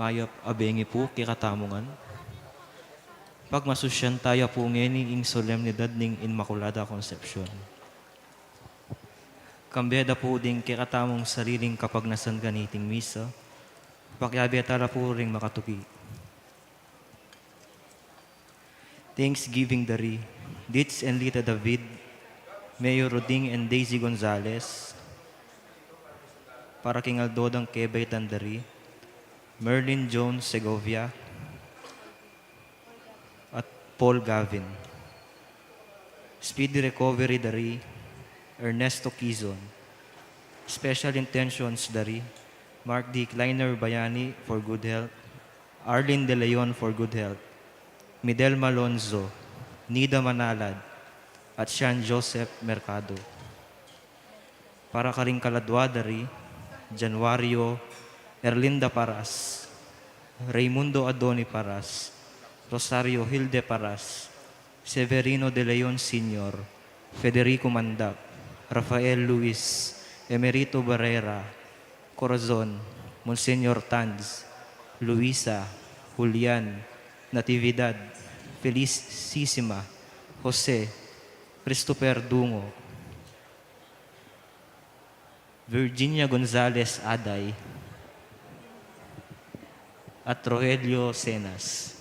mayap abengi po kikatamungan. Pagmasusyan tayo po ngayon ing solemnidad ning Immaculada Concepcion. Kambeda po ding kikatamong sariling kapag nasan ganiting misa, pakyabetara po ring makatupi. Thanksgiving Dari, Ditz and Lita David, Mayor Roding and Daisy Gonzalez, para king Aldodang Kebay Tandari, Merlin Jones Segovia, at Paul Gavin. Speedy Recovery Dari, Ernesto Quizon. Special Intentions Dari, Mark D. Kleiner Bayani for good health, Arlene De Leon for good health, Midel Malonzo, Nida Manalad, at Sean Joseph Mercado. Para karing Kaladwa Dari, Januario Erlinda Paras, Raimundo Adoni Paras, Rosario Hilde Paras, Severino De Leon Sr., Federico Mandak, Rafael Luis, Emerito Barrera, Corazon, Monsenor Tanz, Luisa, Julian, Natividad, Felicissima, Jose, Christopher Dungo, Virginia Gonzalez Aday, at Rogelio Senas.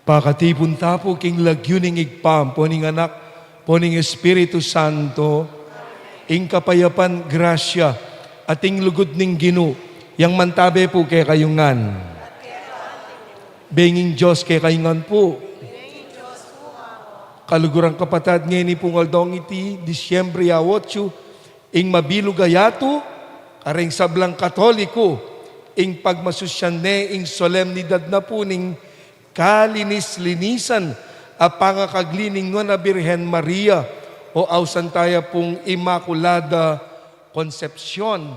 Pakatipon tapo king lagyuning igpam, poning anak, poning Espiritu Santo, ing kapayapan grasya, ating lugod ning Gino, yang mantabe po kay kayungan. Benging Diyos kay kayungan po. Kalugurang kapatad ngayon ni Pungaldong iti, Disyembre 8, ing mabilugayato, kareng sablang Katoliko, ing pagmasusyan ne, ing solemnidad na po ning kalinis-linisan a pangakaglining na Birhen Maria o ausantaya pong Immaculada Concepcion.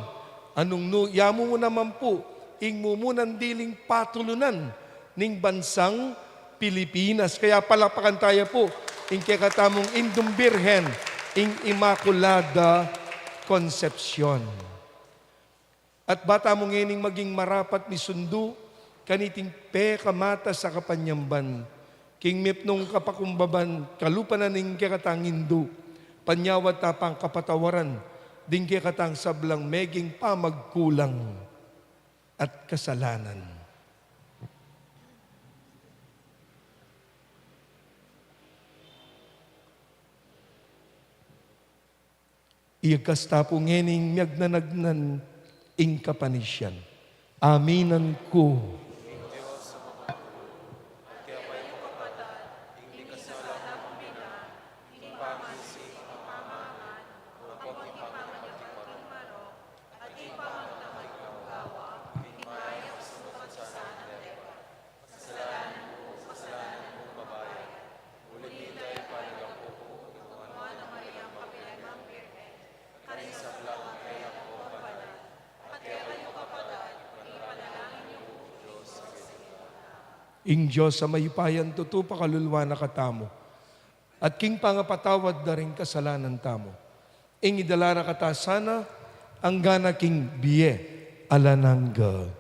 Anong yamu mo naman po, ing mumunan diling patulunan ning bansang Pilipinas. Kaya palapakan tayo po, ing kakatamong Indong Birhen, ing Immaculada Concepcion. At bata mo ngayon maging marapat ni sundu, kaniting pe kamata sa kapanyamban, king mipnong kapakumbaban, kalupanan ning kakatangindu, panyawat tapang kapatawaran, ding kekatang sablang meging pamagkulang at kasalanan. Iyagkasta po ngening miyagnanagnan ing kapanisyan. Aminan ko. Ing Diyos sa mayupayan tuto pakalulwa na katamo. At king pangapatawad na rin kasalanan tamo. Ing idala na katasana, ang gana king biye alanangga.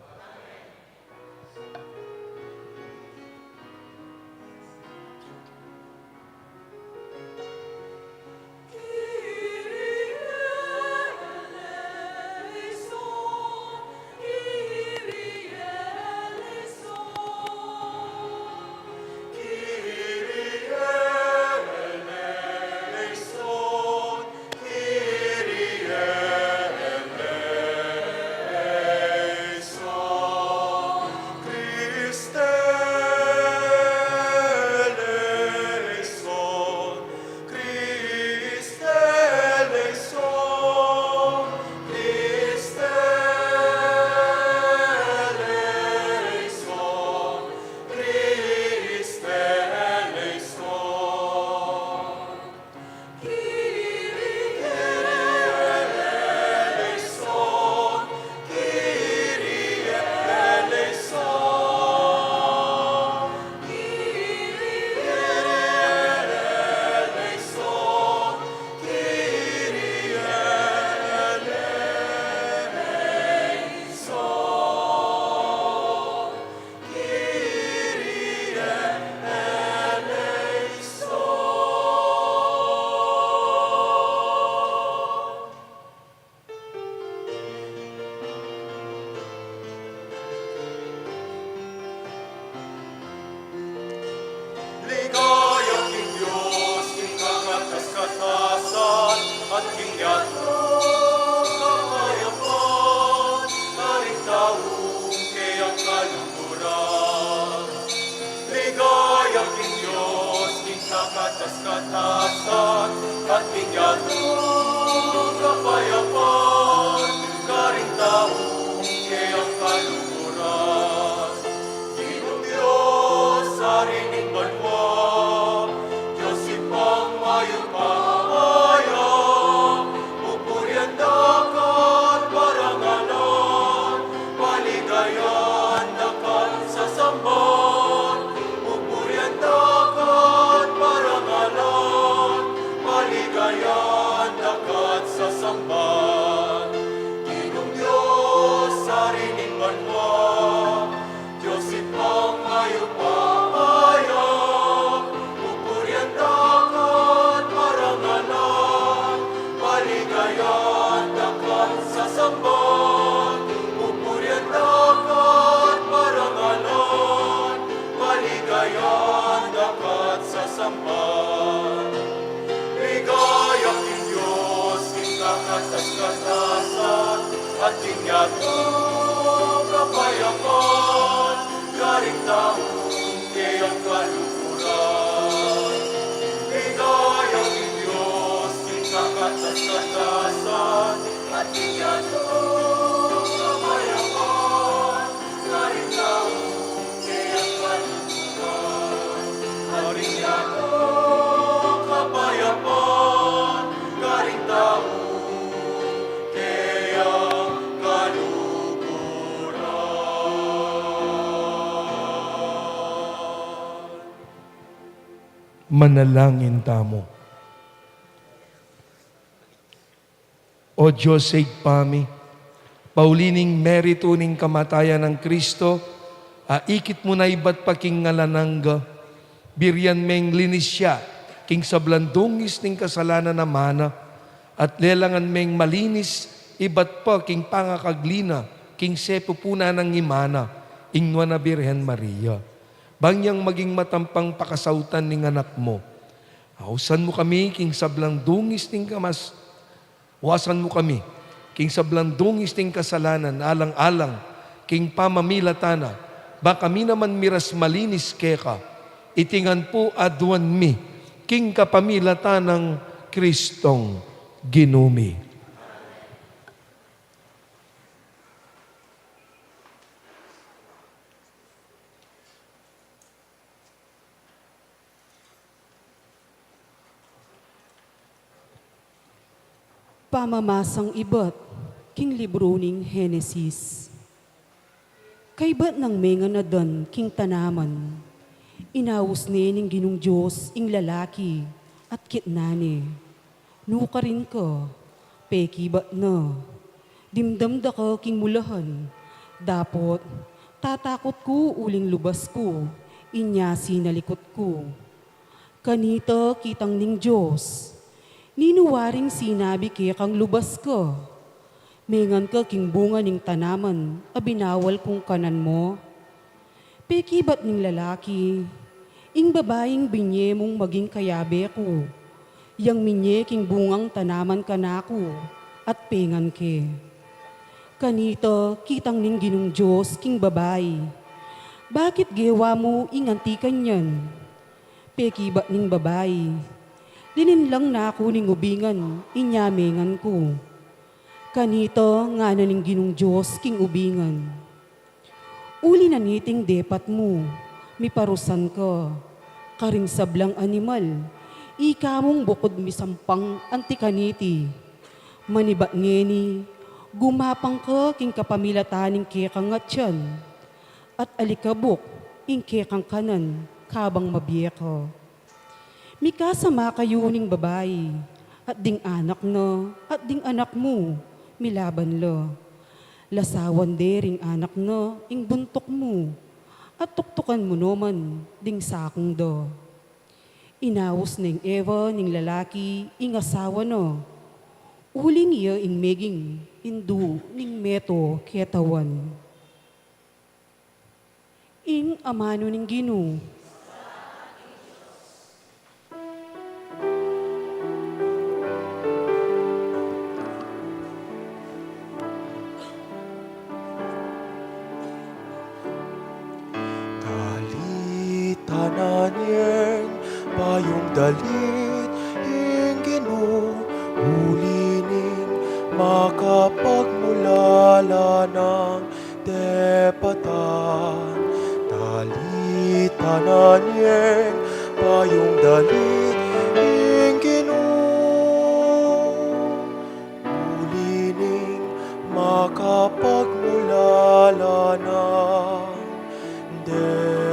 Katasan at kinyatong kapayapan, karintaong kayang kalumuran. Ginong Diyos sa rining banwa, Diyos ipang mayupaya, pupurian dakat parangalan, paligayan dakat sa samban, pupurian dakat parangalan, paligayan dakat sa samban. Ginong Diyos sa rining banwa, Diyos ipang mayupaya, pupurian dakat parangalan, paligayan dakat sa samban, pupurian dakat parangalan, paligayan Manalangin tamo. O Diyos, pami, paulining merito ning kamatayan ng Kristo, ikit mo na iba't paking ngalanangga, biryan meng linis siya, king sablandungis ning kasalanan na mana, at lelangan meng malinis, iba't pa king pangakaglina, king sepupuna ng imana, ingwa na Birhen Maria. Bangyang maging matampang pakasautan ning anak mo. Hausan mo kami, king sablandungis ning kamas, wasan mo kami, king sablandungis ning kasalanan, alang-alang, king pamamilatana, ba kami naman miras malinis keka, itingan po aduan mi, king kapamilata ng Kristong ginumi. Pamamasang iba't, king libro ning Henesis. Kaibat ng menga na dan, king tanaman, inawos ni ning ginong Diyos, ing lalaki, at kitnani. Nuka rin ka, pekibat na, dimdamda ka king mulahan, dapot, tatakot ko uling lubas ko, inya sinalikot ko. Kanita kitang ning Diyos, ninuwaring sinabi kaya kang lubas ka. Mengan ka king bunga ning tanaman, abinawal kung kanan mo. Pekibat ning lalaki, ing babaeng binye mong maging kayabe ko. Yang minye king bungang tanaman kanako, at pengan ke. Kanito kitang ning ginong Diyos king babae. Bakit gewa mo ingantikan yan? Pekibat ning babae, dininlang na ako ning ubingan, inyamengan ko. Kanito nga na ning ginong Diyos king ubingan. Uli na niting depat mo, miparusan ka. Karing sablang animal, ikamong bukod misampang antikaniti. Manibat ngeni, gumapang ka king kapamilataning kekang atyan. At alikabok, ing kekang kanan, kabang mabiye ka. Mikasama kayo ning babae, at ding anak na, at ding anak mo, milaban lo. Lasawan dering anak na, ing buntok mo, at tuktukan mo naman, ding sakong do. Inawos ning Eva ning lalaki, ing asawa no. Uling iya ing meging, indu ning meto ketawan. Ing amano ning Ginoo, Tananyen, payong dalit, ingino, ulining, makapagmulala ng depatan. Dalit, tananyen, payong dalit, ingino, ulining, makapagmulala ng depatan.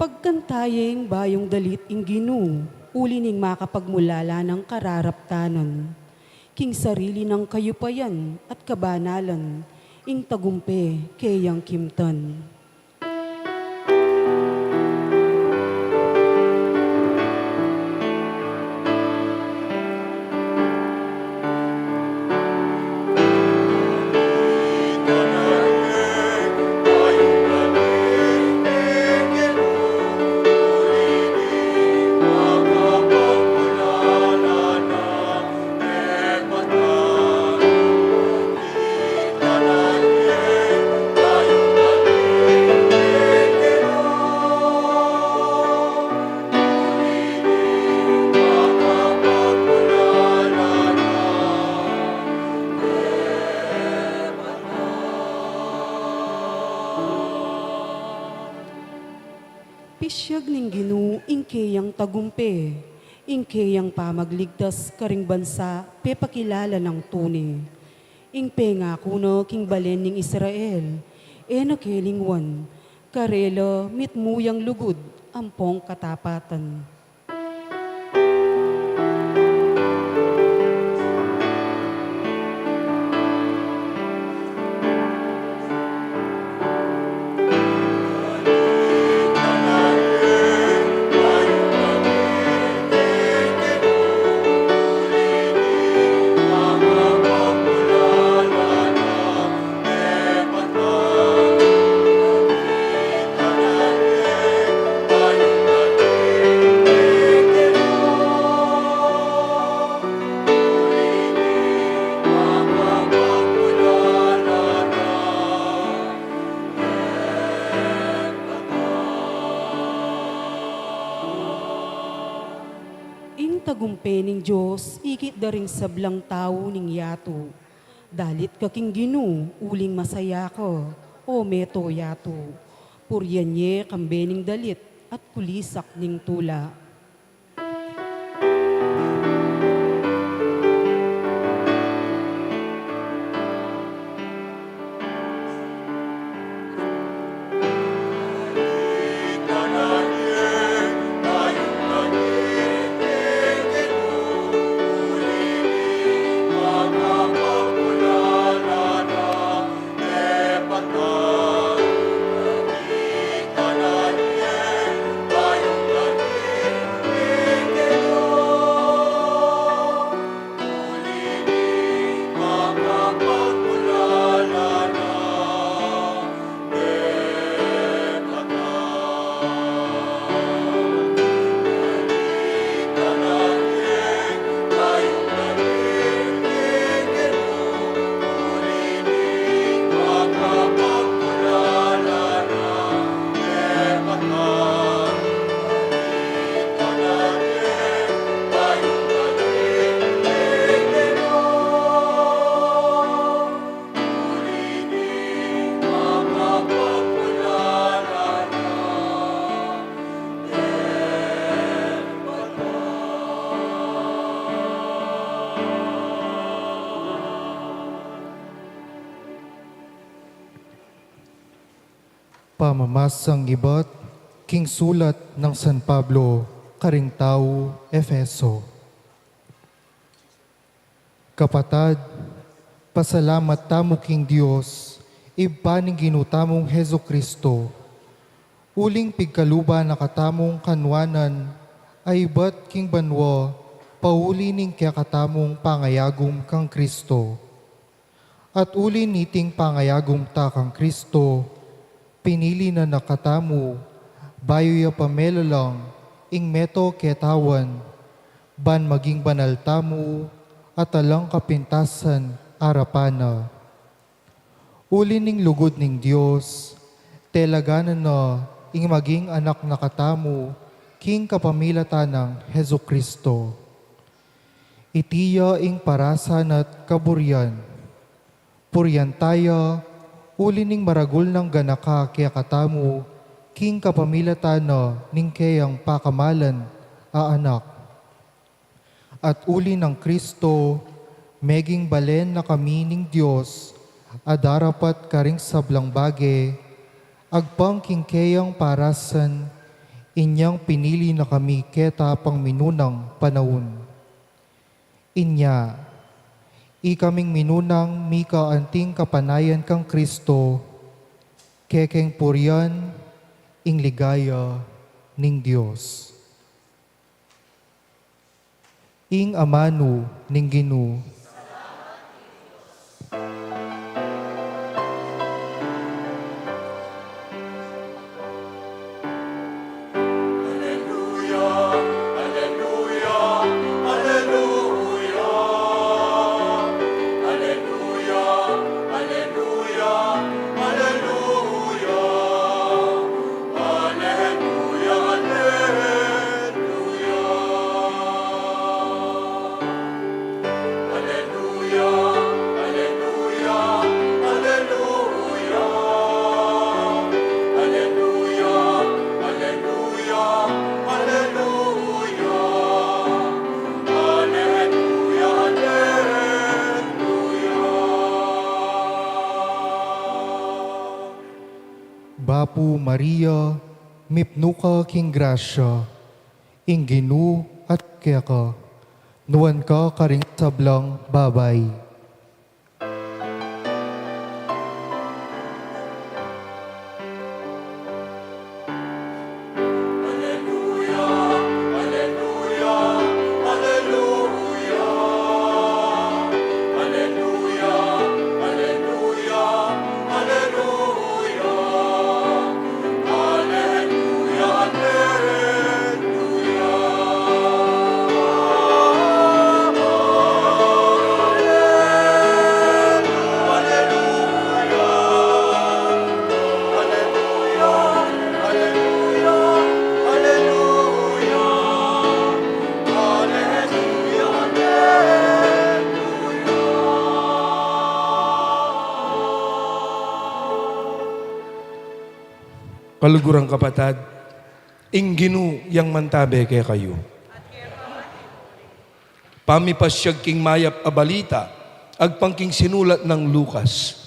pagkantayeng bayong dalit ing Ginoo, uli ning makapagmulala ng kararaptanan. King sarili ng kayupayan at kabanalan, ing tagumpe kayang kimtan. Siyag ning Ginoo ingkeyang tagumpe, ingkeyang pamagligtas karing bansa, pepakilala ng tuni. Ingpe nga kuno king balen ning Israel, nakelingwan, karela mitmuyang lugod, ampong katapatan. Ing tagumpe ning Diyos, ikit daring sablang tao ning yato. Dalit kaking Ginoo, uling masaya ko, o meto yato. Puryanye kambe ning dalit, at kulisak ning tula. Pamamasang iba't king sulat ng San Pablo, karing tao, Efeso. Kapatad, pasalamat tamo king Dios, ibaning ginutamong Hezo Kristo. Uling pigkaluba nakatamong kanwanan, ay iba't king banwa, pauli ning kaya katamong pangayagom kang Kristo. At uli niting pangayagom ta kang Kristo, pinili na nakatamu, bayo ya pamela lang, ing meto ketawan, ban maging banal tamu, at alang kapintasan, arapana. Uli ning lugod ning Diyos, telaganan na, ing maging anak nakatamu, king kapamilata ng Hezo Kristo. Itiya ing parasan at kaburyan, puryan tayo, uli ning maragul ng ganaka kaya katamu, king kapamilatan na ning kayang pakamalan, anak. At uli ng Kristo, meging balen na kami ning Diyos, adarapat karing sablang bage, agpang king kayang parasan, inyang pinili na kami keta pang minunang panahon. Inya, ikaming minunang mika anting kapanayan kang Kristo, kekeng puryan, ing ligaya ning Diyos. Ing amanu ning Ginoo. Bapu Maria, mipnuka king grasya, inginu at keka, nuwan ka karing sablang babay. Kalugurang kapatad, ingginu yang mantabe kaya kayo. Pamipasyag king mayap a balita, agpangking sinulat ng Lucas.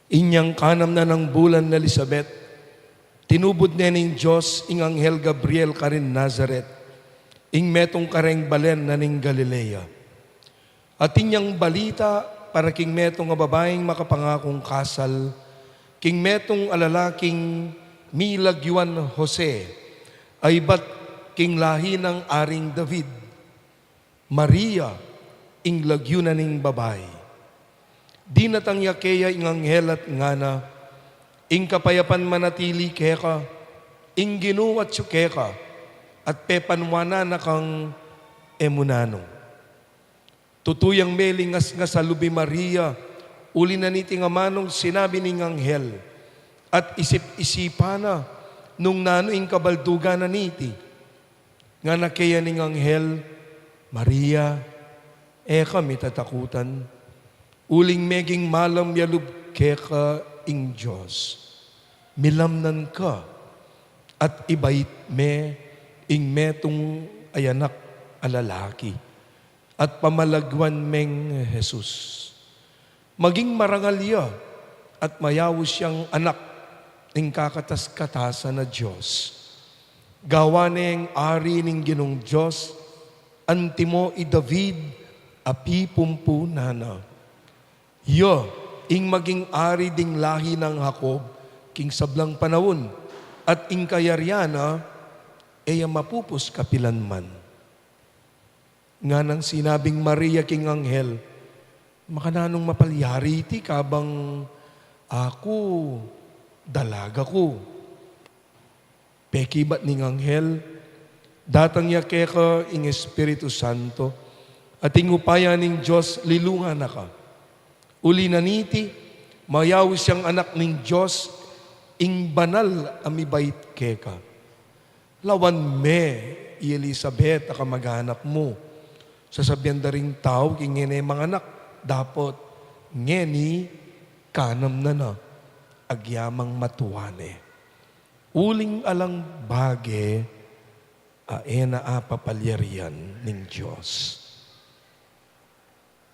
Inyang kanam na ng bulan na Elizabeth, tinubod na ning Diyos ing Anghel Gabriel karin Nazaret, ing metong kareng balen na ning Galilea. At inyang balita para king metong nga babaeng makapangakong kasal, king metong alalaking milagyuan Jose, ay bat king lahi ng aring David, Maria, ing lagyunan ning babae. Di natangya kaya ing anghel at ngana, ing kapayapan manatili keka, ing ginuwat siya keka, at pepanwana na kang emunano. Tutuyang melingas nga sa lubi Maria, uli na niti nga manong sinabi ning anghel, at isip-isipana nung nano ing kabaldugan na niti, nga nakaya ning anghel, Maria, eka mitatakutan, uling meging malam yalub keka ing Diyos. Milamnan ka at ibait me ing metong ayanak alalaki at pamalagwan meng Jesus. Maging marangalya at mayawos siyang anak ing kakatas-katasan na Diyos. Gawa neng ari ning ginong Diyos, antimo i David api pumpu nana. Yo, ing maging ari ding lahi ng Jacob, king sablang panahon, at ing kayaryana, eya mapupos kapilanman. Nga nang sinabing Maria king anghel, makananong mapalyari iti kabang ako, dalaga ko. Pekibat ning anghel, datang ya keka ing Espiritu Santo, at ing upaya ning Diyos lilunga na ka. Uli na niti, mayaw siyang anak ng Diyos, ing banal amibait keka. Lawan me, i Elizabeth, akamaghanap mo. Sasabihan da ring tao, king ngene mga anak, dapot, ngeni, kanam na, agyamang matuwane. Uling alang bage, aena apapalyarian ng Diyos.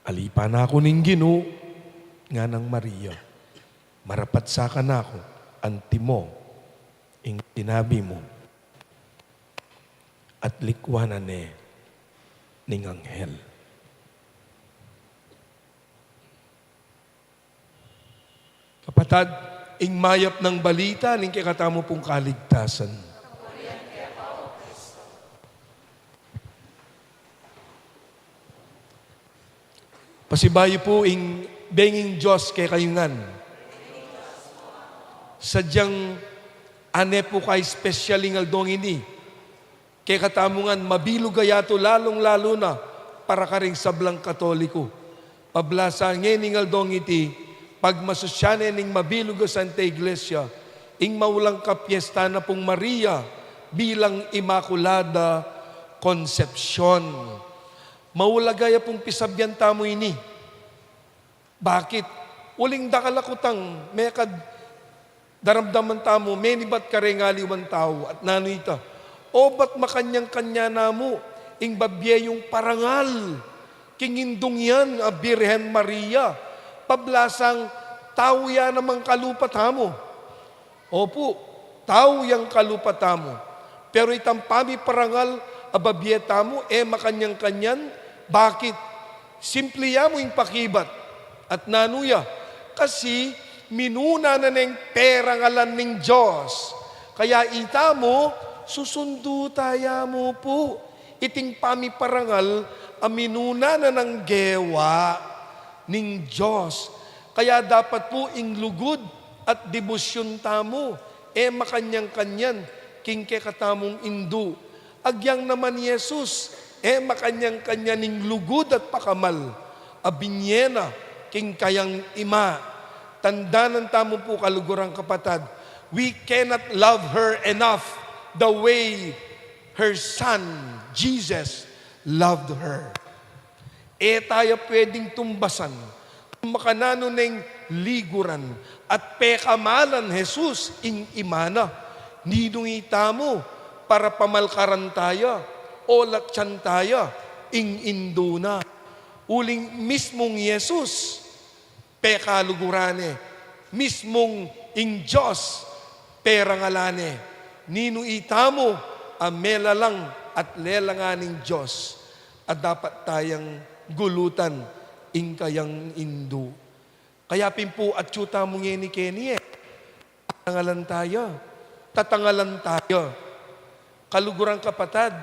Alipan ako ning Ginoo, nga ng Maria, marapat sa ka na ako, antimo, ing tinabi mo, at likwanan ning anghel. Kapatad, ing mayap ng balita, ning kikatamo pong kaligtasan. Pasibayo po ing benging Diyos kay kayungan. Sadyang ane po kay special ingal dong ini. Kay katamungan mabilog gayato lalong-lalo na para karing sablang Katoliko. Pablasa ngeningal dong iti pagmasusyane ning mabilog sa Santa Iglesia ing maulang kapiesta na pong Maria bilang Immaculada Concepcion. Maulagaya pong pisabyan tamo ini. Bakit? Uling dakalakutang, mekad daramdaman tamo, meni ba't karengaliwan tao at nanita. O ba't makanyang-kanya na mo, ing babye yung parangal, kingindong yan, a Birhen Maria, pablasang tao yan namang kalupatamo. Opo, tao yang kalupatamo. Pero itang pami parangal, ababye tamo, makanyang-kanyan, bakit? Simple ya mo yung pakibat. At nanuya, kasi minuna na ng perangalan ng Diyos. Kaya ita mo, susundo tayo mo po. Iting pamiparangal, aminuna na ng gewa ng Diyos. Kaya dapat po inglugod at debosyon tamo, makanyang-kanyan, kingke katamong indu. Agyang naman Yesus, makanyang-kanya ning lugod at pakamal, abinyena, king kayang ima. Tandaan tamo po kalugurang kapatid, we cannot love her enough the way her son, Jesus, loved her. Tayo pwedeng tumbasan, makanano ng liguran, at pekamalan Jesus ing imana, ninungita mo, para pamalkaran tayo, o laksyan tayo, ing induna. Uling mismong Jesus, pekalugurane, mismong ing Diyos, perangalane, ninungita mo, amela lang at lelanganing Diyos, at dapat tayang gulutan, ing kayang indu. Kaya pimpo at syuta mo ni Kenny, tatangalan tayo. Kalugurang kapatad,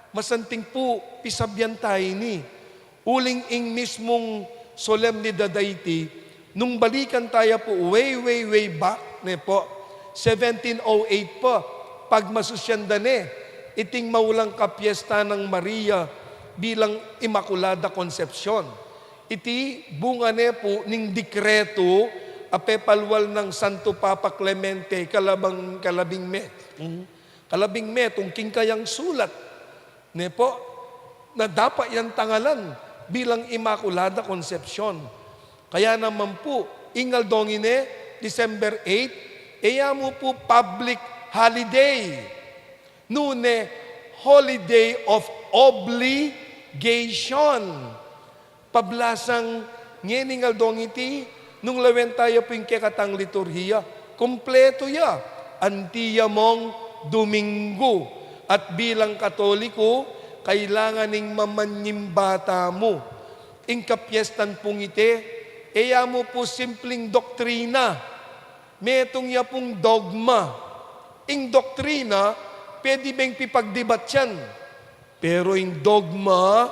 masanting po, pisabyan tayo ni. Uling ing mismong solemnidad dayti, nung balikan tayo po, way back, po, 1708 po, pag masusyanda iting maulang kapiesta ng Maria bilang Immaculada Concepcion. Iti bunga po ning dekreto apepalwal ng Santo Papa Clemente kalabing met, tungking kayang sulat. Po, na dapat yan tangalan bilang Immaculada Concepcion. Kaya naman po, ingal dongine, December 8, mo po public holiday. Nune, holiday of obligation. Pablasang ngeningal dongiti, nung lawen tayo po yung kekatang liturhiya, kompleto ya, antiya mong Domingo. At bilang Katoliko, kailangan ning mamanyimbata mo. Ing kapiestan pong ite, mo po simpleng doktrina. Metong ya pong dogma. Ing doktrina, pwede bang pipagdebat yan. Pero ing dogma,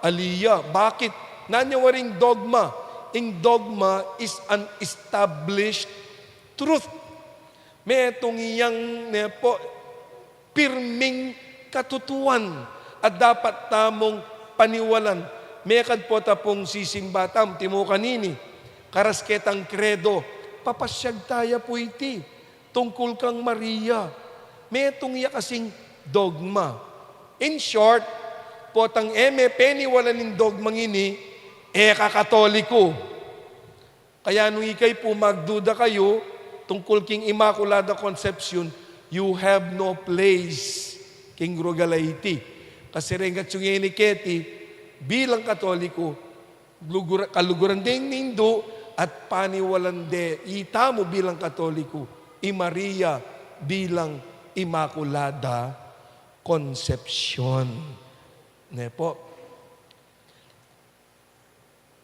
aliya. Bakit? Nanyawaring dogma. Ing dogma is an established truth. Metong iyang po, pirming katutuan at dapat tamong paniwalan. Mekad po tapong sisimbatam, timo kanini, karasketang kredo, papasyag tayo po iti, tungkol kang Maria. Metong iya kasing dogma. In short, potang peniwalan ng dogmang ini, kakatoliko. Kaya nung ikay po magduda kayo, tungkol king Immaculada Concepcion, you have no place, king Rogalaiti. Kasi rengat yung eniketi, bilang Katoliko, kaluguran din nindo, at paniwalan de, ita mo bilang Katoliko, Maria bilang Immaculada Concepcion. Po,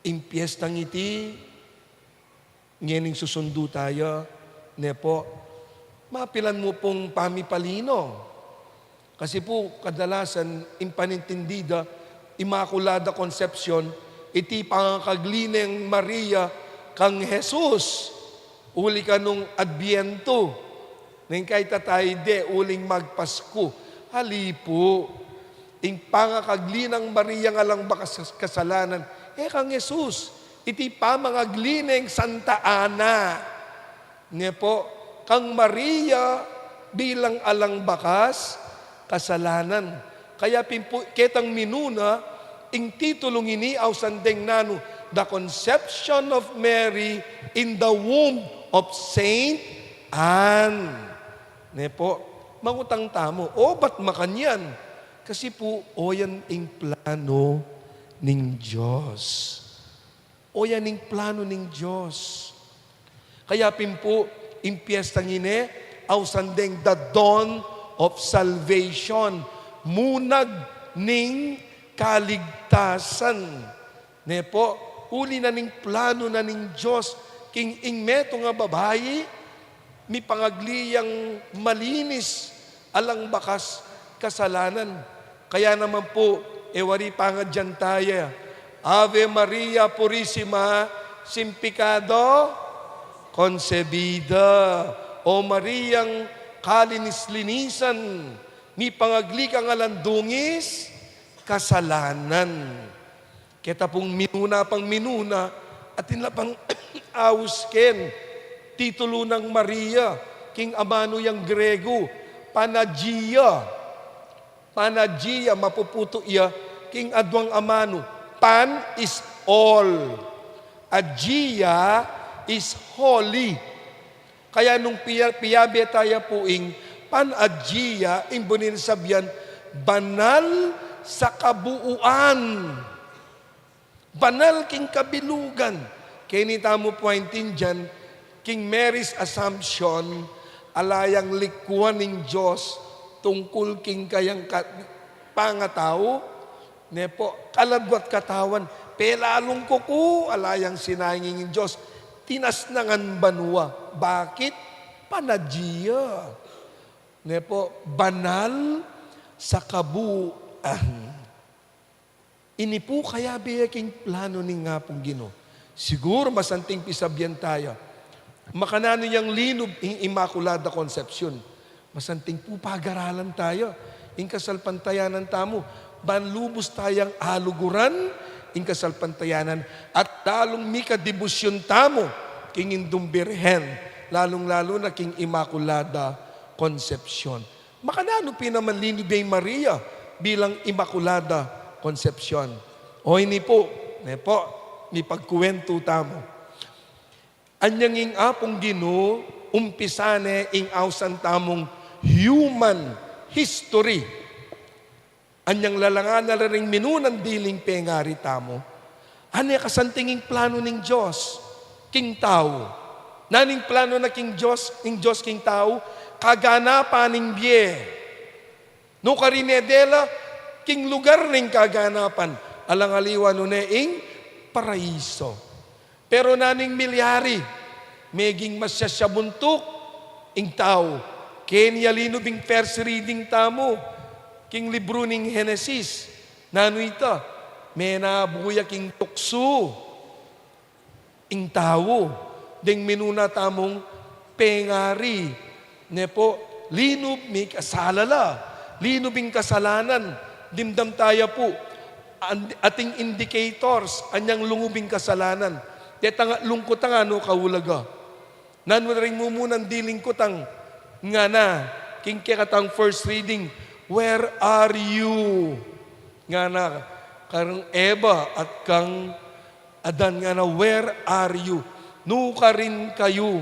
in piyestang iti, ngening susundo tayo, po, mapilan mo pong pamipalino. Kasi po, kadalasan, impanintindida, Immaculada Concepcion, iti pangakaglineng Maria kang Jesus. Uli ka nung Adbiento. Nang kay tatay de, uling magpasko. Halipo. Ing pangakaglinang Maria nga lang bakas kasalanan. Kang Jesus. Iti pamangaglineng Santa Ana. Po, kang Maria bilang alang bakas kasalanan. Kaya ketang minuna, ing titulong ini aw sandeng nano, the conception of Mary in the womb of Saint Anne. Ne po, mangutang tamo, ba't makanyan? Kasi po, yan ing plano ning Diyos. Yan ing plano ning Diyos. Kaya po, ing piyestang ine, aw sandeng the dawn of salvation. Munag ning kaligtasan. Ne po, uli na ning plano na ning Diyos. King ing meto nga babayi, mi pangagliyang malinis, alang bakas kasalanan. Kaya naman po, ewari pangadyan tayo. Ave Maria Purissima, sin pecado concebida. O Mariang kalinis-linisan, mi pangagli kang alandungis, kasalanan. Kita pong minuna pang minuna, at pang awsken, titulo ng Maria, king amano yang Grego, Panagia. Panagia, mapuputo iya, king adwang amano. Pan is all. Agia is holy. Kaya nung piyabe tayo poing pan-agia, imbunin sabyan, banal sa kabuuan. Banal king kabilugan. Kaya nita mo pointin dyan, King Mary's Assumption, alayang likuan ng Diyos, tungkol king kayang pangatao, ne po, kaladwat katawan, pelalong kuku, alayang sinayangin ng Diyos, tinasnangan banwa. Bakit? Panagia. Ne po, banal sa kabuuan. Ini po kaya biyaking plano ni nga pong Ginoo. Siguro masanting pisabyan tayo. Makanano niyang linob ing Immaculada Concepcion. Masanting po pag-aralan tayo. Ing kasalpantayanan tamo. Banlubos tayang aluguran ing kasalpantayanan. At dalong mika debosyon tamo king indong Birhen. Lalong-lalo na king Immaculada Concepcion. Makanano pinaman linob yung Maria bilang Immaculada Concepcion. O ini po, ni pagkuwento tamo. Anyang ing apong Ginoo, umpisane ing awsan tamong human history. Anyang lalangan na ring minunan diling pengari tamo. Anya kasantinging plano ning Diyos, king tao. Naning plano na king Diyos king tao, kaganapan ning biye. No karinedela, king lugar ning kaganapan, alangaliwa no ing paraiso. Pero naning milyari, meging masyasabuntok, ing tao. Kenya linubing first reading tamo, king libro ning Genesis, nano ita, may nabuya king tukso, ing tao, ding minuna tamong pengari, ne po, linub mi kasalala, linubing kasalanan, dimdam tayo po, ating indicators, anyang lungubing kasalanan. Tetang lungkot ang ano kaulaga. Nanwaring mo munang dilingkotang nga na, king kekatang first reading, where are you? Nga na, karang Eva at kang Adan nga na, where are you? Nuka rin kayo.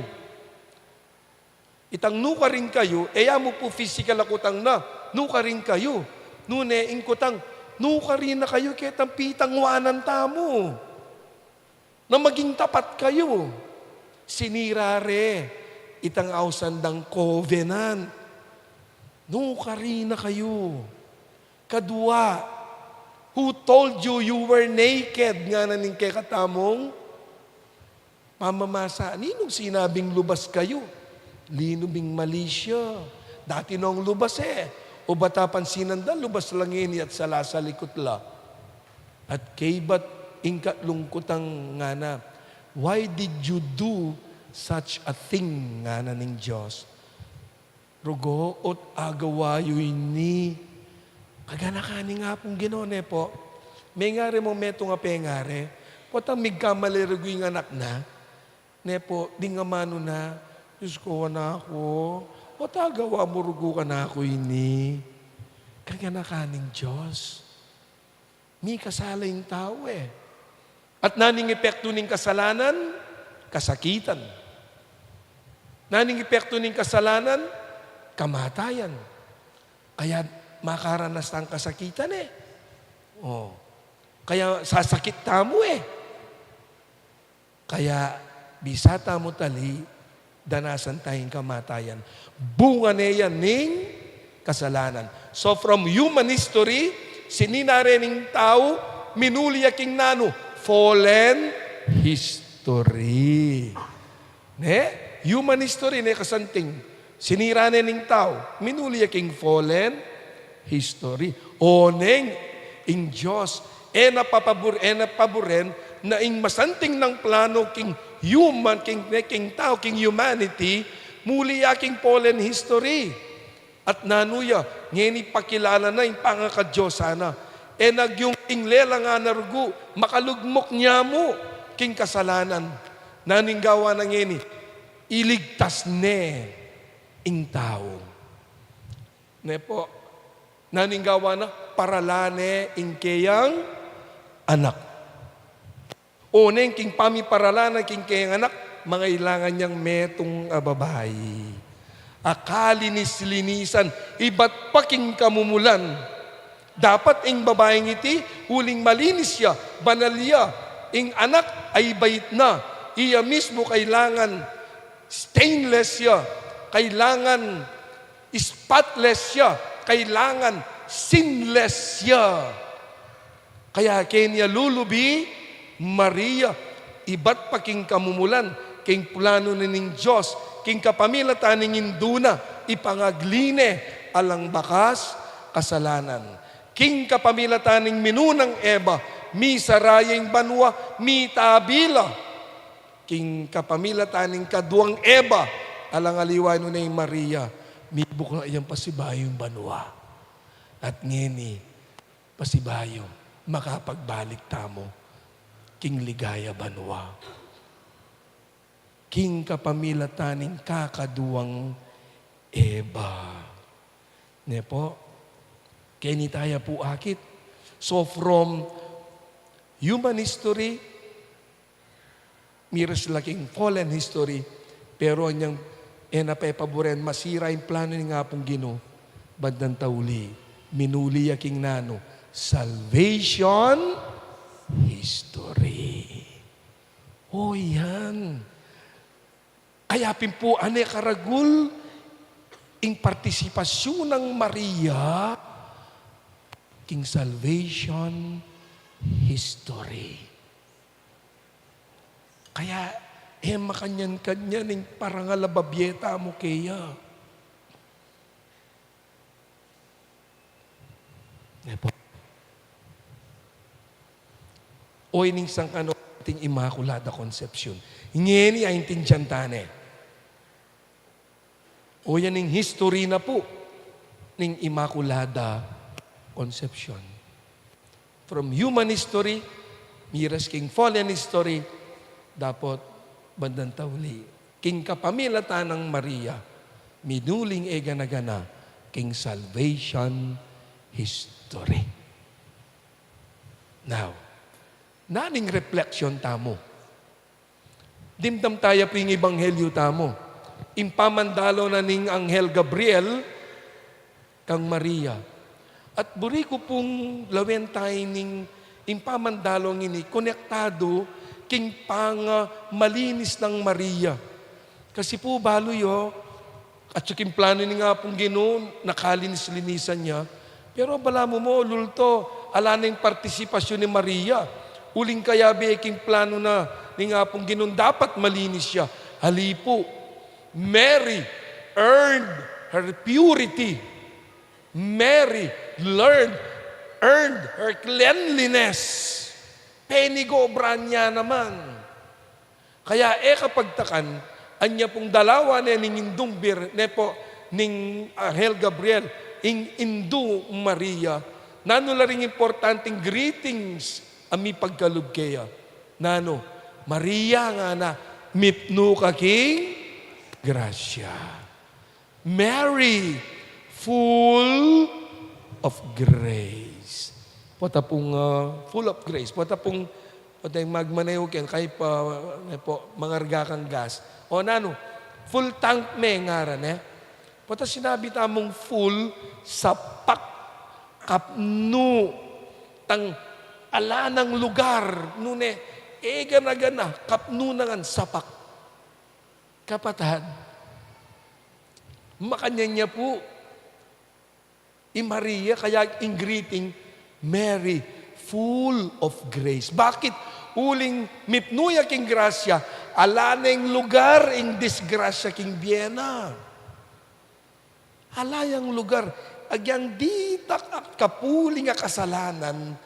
Itang nuka rin kayo, mo po physical akutang na, nuka rin kayo. Nune, ingkotang, nuka rin na kayo, ketang pitang wanan tamo. Na maging tapat kayo. Sinirare, itang ausandang covenant. Nuka rin na kayo. Kadua, who told you you were naked? Nga na ning kekatamong pamamasa. Ninong sinabing lubas kayo? Linubing mali siya. Dati nung lubas O batapan sinandal, lubas lang ini at sala sa likot la. At kay ba't ingkat lungkotang nga na, why did you do such a thing nga na ning Diyos? Rugo ot agawayo ini. Kaganakani nga pong ginone po. May nga rin mong meto nga pengare. Potang migkamali regoy nga anak na. Ne po, di nga mano na. Diyos ko na ako. O tagawa mo rugo ka na ako ini. Kaganakaning Diyos. May kasala yung tao eh. At naning epekto ng kasalanan, kasakitan. Naning epekto ng kasalanan, kamatayan. Kaya makaranas ng kasakitan eh. Oh. Kaya sasakit tamo eh. Kaya bisata mo tali, danasan tayong kamatayan. Bunga niya ning kasalanan. So from human history, sininare ning tao, minuli aking nano, fallen history. Ne? Human history ne kasanting. Sinira ning tao, minuli aking fallen history. O neng ing Diyos, napapaboren na ing masanting ng plano king human, king tao, king humanity, muli aking fallen history. At nanuya, ngeni pakilala na yung pangakadiyosana. Nagyong inglela nga narugo, makalugmok niya mo, king kasalanan. Naninggawa na ngeni, iligtas ne ing tao. Ne po, naninggawa na, paralane ing kayang anak. O neng king pamiparalana king kayang anak, mga ilangan niyang metong babae. Akalinis-linisan, iba't paking kamumulan. Dapat ing babaeng iti, huling malinis siya, banal siya. Ing anak ay bait na. Iya mismo kailangan stainless siya. Kailangan spotless siya. Kailangan sinless siya. Kaya kanya lulubi, Maria, iba't paking kamumulan, king plano ning Diyos, king kapamilatan ning induna, ipangagline alang bakas kasalanan. King kapamilatan ning minunang Eva, mi sarayeng banwa, mi tabila. King kapamilatan ning kaduang Eva, alang aliwan ni Maria, mi bukla iyang pasibayong banwa. At ngeni, pasibayo, makapagbalik tamo, king ligaya banwa. King kapamilataning kakaduwang Eva. Ne po, kaya tayo po akit. So from human history, miras laking fallen history, pero anyang napapaboren, masira yung plano ni nga pong Ginoo, bandang tauli, minuli aking nano, salvation history. O yan. Kayapin po, ane karagul, ing partisipasyon ng Maria, king salvation history. Kaya, makanyan-kanyan ing parangalababyeta mo kaya. O ining sang ano, ating Immaculada Conception. Ngeni ay intindihan tane. O yan yung history na po ng Immaculada Conception. From human history, miras king fallen history, dapat bandang tauli. King kapamilatan ng Maria, minuling eganagana, king salvation history. Now, naning reflection tamo. Dimdam tayo po yung ebanghelyo tamo. Impamandalo na ning Anghel Gabriel kang Maria. At buri ko pong lawen tayo ning impamandalo ini, konektado king malinis ng Maria. Kasi po baloyo, at yung plano ni nga pong Ginoo, nakalinis-linisan niya. Pero bala mo lulto, ala na yung partisipasyon ni Maria. Uling kaya king plano na ni nga pong Ginoo, dapat malinis siya. Halipo, Mary earned her purity. Mary earned her cleanliness. Penigobran niya naman. Kaya kapagtakan, anya pong dalawa na ning indong nepo ning Anghel Gabriel, ing Indu Maria, nano ring importanteng greetings ami pagkalugkeya. Nano, Maria nga na, mipno ka king grasya. Mary, full of grace. Pota pong full of grace. Pota pong magmaneho ken kay pa po mangarga kang gas. O nano, full tank me ngaran Pota sinabi tamong full sapak kapno tang ala ng lugar nune gana kapno nangan sapak. Kapatad, makanya niya po Maria, kaya in greeting, Mary, full of grace. Bakit? Uling mipnuya king grasya, alaneng lugar in disgrasya king Vienna. Alayang lugar, agyang ditak at kapuling nga kasalanan,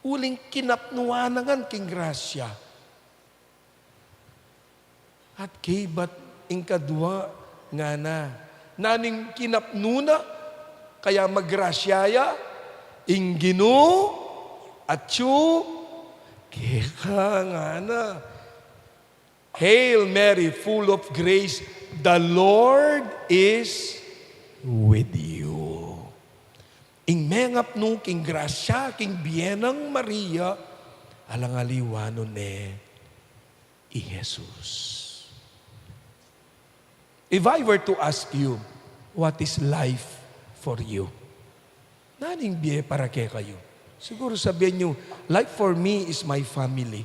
uling kinapnuanangan king grasya. At kibat ing kadwa nga naning kinapnuna, kaya magrasyaya, ingino, at kaya nga Hail Mary, full of grace, the Lord is with you. Ing mengap no king grasya, king bienang Maria, alangaliwano i Jesus. If I were to ask you, what is life for you? Naning biye para kay kayo? Siguro sabihin nyo, life for me is my family.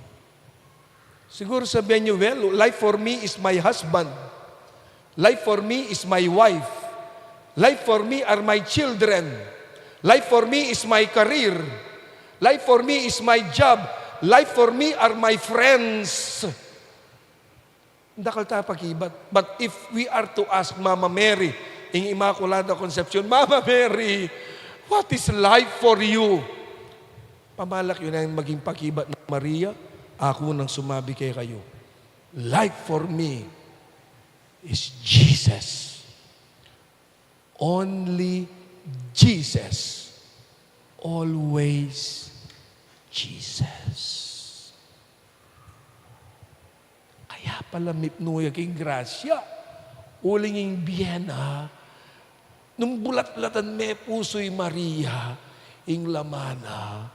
Siguro sabihin nyo, well, life for me is my husband. Life for me is my wife. Life for me are my children. Life for me is my career. Life for me is my job. Life for me are my friends. Dakal ta pakibat. But if we are to ask Mama Mary, in Immaculada Concepcion, Mama Mary, what is life for you? Pamalak yun ang maging pakibat ng Maria. Ako nang sumabi kay kayo. Life for me is Jesus. Only Jesus. Always Jesus. Kaya pala mipnuya king grasya. Ulinging Vienna, nung bulat-bulatan me puso'y Maria, ing lamana,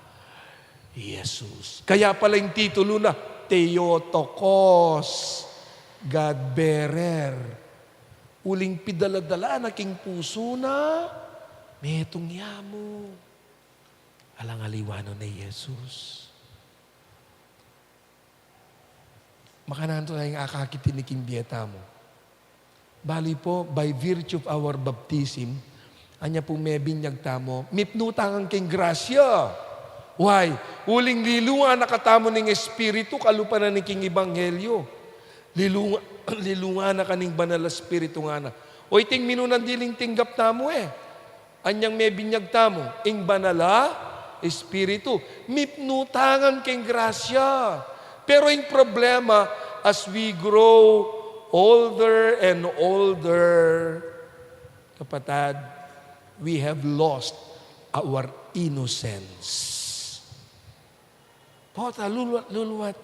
Jesus. Kaya pala yung titulo na, Theotokos, God bearer. Uling pidaladala na king puso na, metong yamo. Alangaliwano ni Jesus. Makananto na yung akakitin ni king bieta mo. Bali po, by virtue of our baptism, anya po may binyag tamo, mipnutang ang king grasya. Why? Uling lilunga nakatamo ng Espiritu, kalupa na ni king Ebanghelyo. Lilunga na kaning banal na Espiritu nga na. O iting minunan diling tinggap tamo Anyang may binyag tamo, ing banala Espiritu. Mipnutangan king grasya. Pero yung problema, as we grow older and older, kapatid, we have lost our innocence. Pota, luluwat.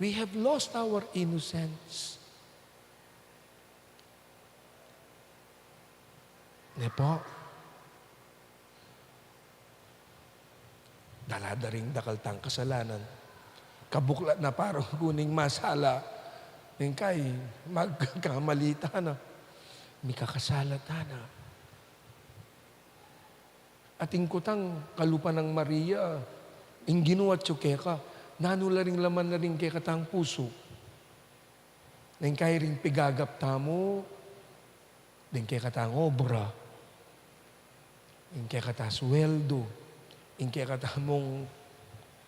We have lost our innocence. Po, daladaring dakaltang kasalanan. Kabuklat na parang kuning masala. Yung kay, magkamalita na. May kakasalata na. Ating kutang kalupa ng Maria, ing ginuwa tsukeka, nanula ring laman na rin kay katang puso. Nang kay ring pigagap tamo, din kay katang obra, ing kay katang sweldo, ing kay katamong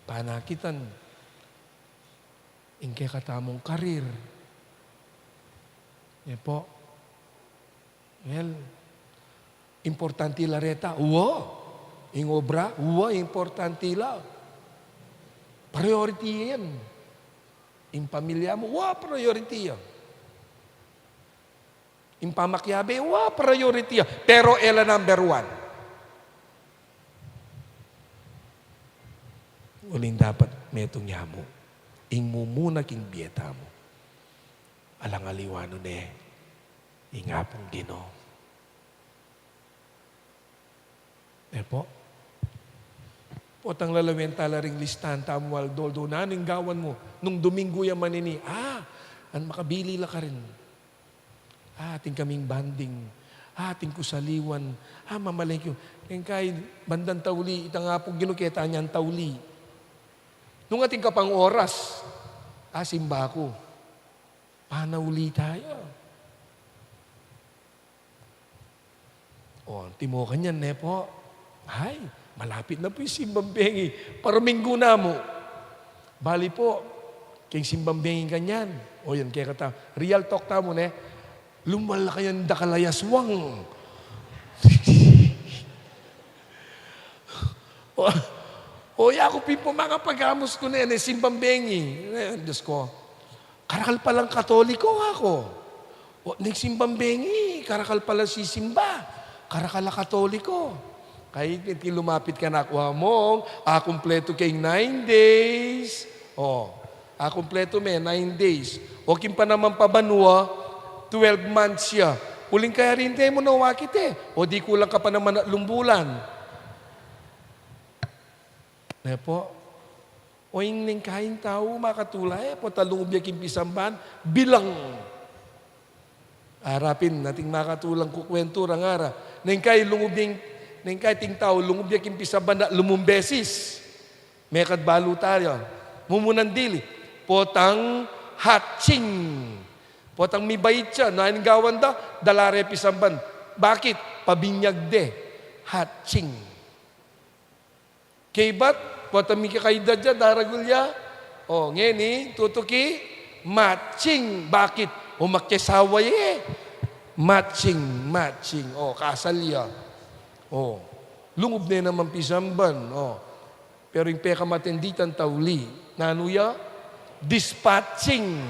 panakitan, ing kay katamong karir. Yan po. Well, importante la reta. Uwa. Ing obra, importante la. Priority yan. Ing pamilya mo, priority yan. Ing pamakyabe, priority yan. Pero ela number 1. Uling dapat metong yamo. Ing mumuna king bieta mo. Alangaliwano ingapong Ginoo. Po, Potang lalawin talaring listahan tamual doldo naning gawan mo nung Domingo ya manini. An makabili la ka rin. Ating kaming banding. Ating kusaliwan. Mamalengke. Kaya kay bandang tauli, itang nga po ginuketa niyan tauli. Nung ating kapang oras, simba ko. Panauli tayo. Timo ka niyan, Nepo. Malapit na po yung simbang bengi. Paraminggo na mo. Bali po, kayong simbang bengi ka niyan. Yan, kaya kata, real talk ta mo, ne? Lumala kayan da kalayaswang. Ako po mga pagamos ko na yan, simbang bengi. Diyos ko, karakal palang katoliko ako. Nagsimbang bengi, karakal pala si simba. Karakal katoliko. Kahit lumapit ka na kuha mo, kumpleto kayong 9 days. Kumpleto 9 days. Kim pa naman pabanwa, 12 months siya. Uling kaya rin tayo mo na wakit di kulang ka pa naman at lumbulan. Po, yung kain tao, makatulay, talungog niya kimpisamban, bilang. Arapin, nating makatulang kukwento rang ara. Neng kay ting tao, lungub niya kimpisamban na lumumbesis. May kadbalo tayo. Mumunan dili. Potang hatching. Potang mi bayit siya. Nain gawan da, dalare pisamban. Bakit? Pabinyag de. Hatching. Kay bat, potang mi kakaida dya, daragulya. Ngeni, tutuki, matching. Bakit? Makesaway Matching. Kasalya. Lungub na naman pisamban. Pero yung peka matenditan tauli. Nanuya? Dispatching.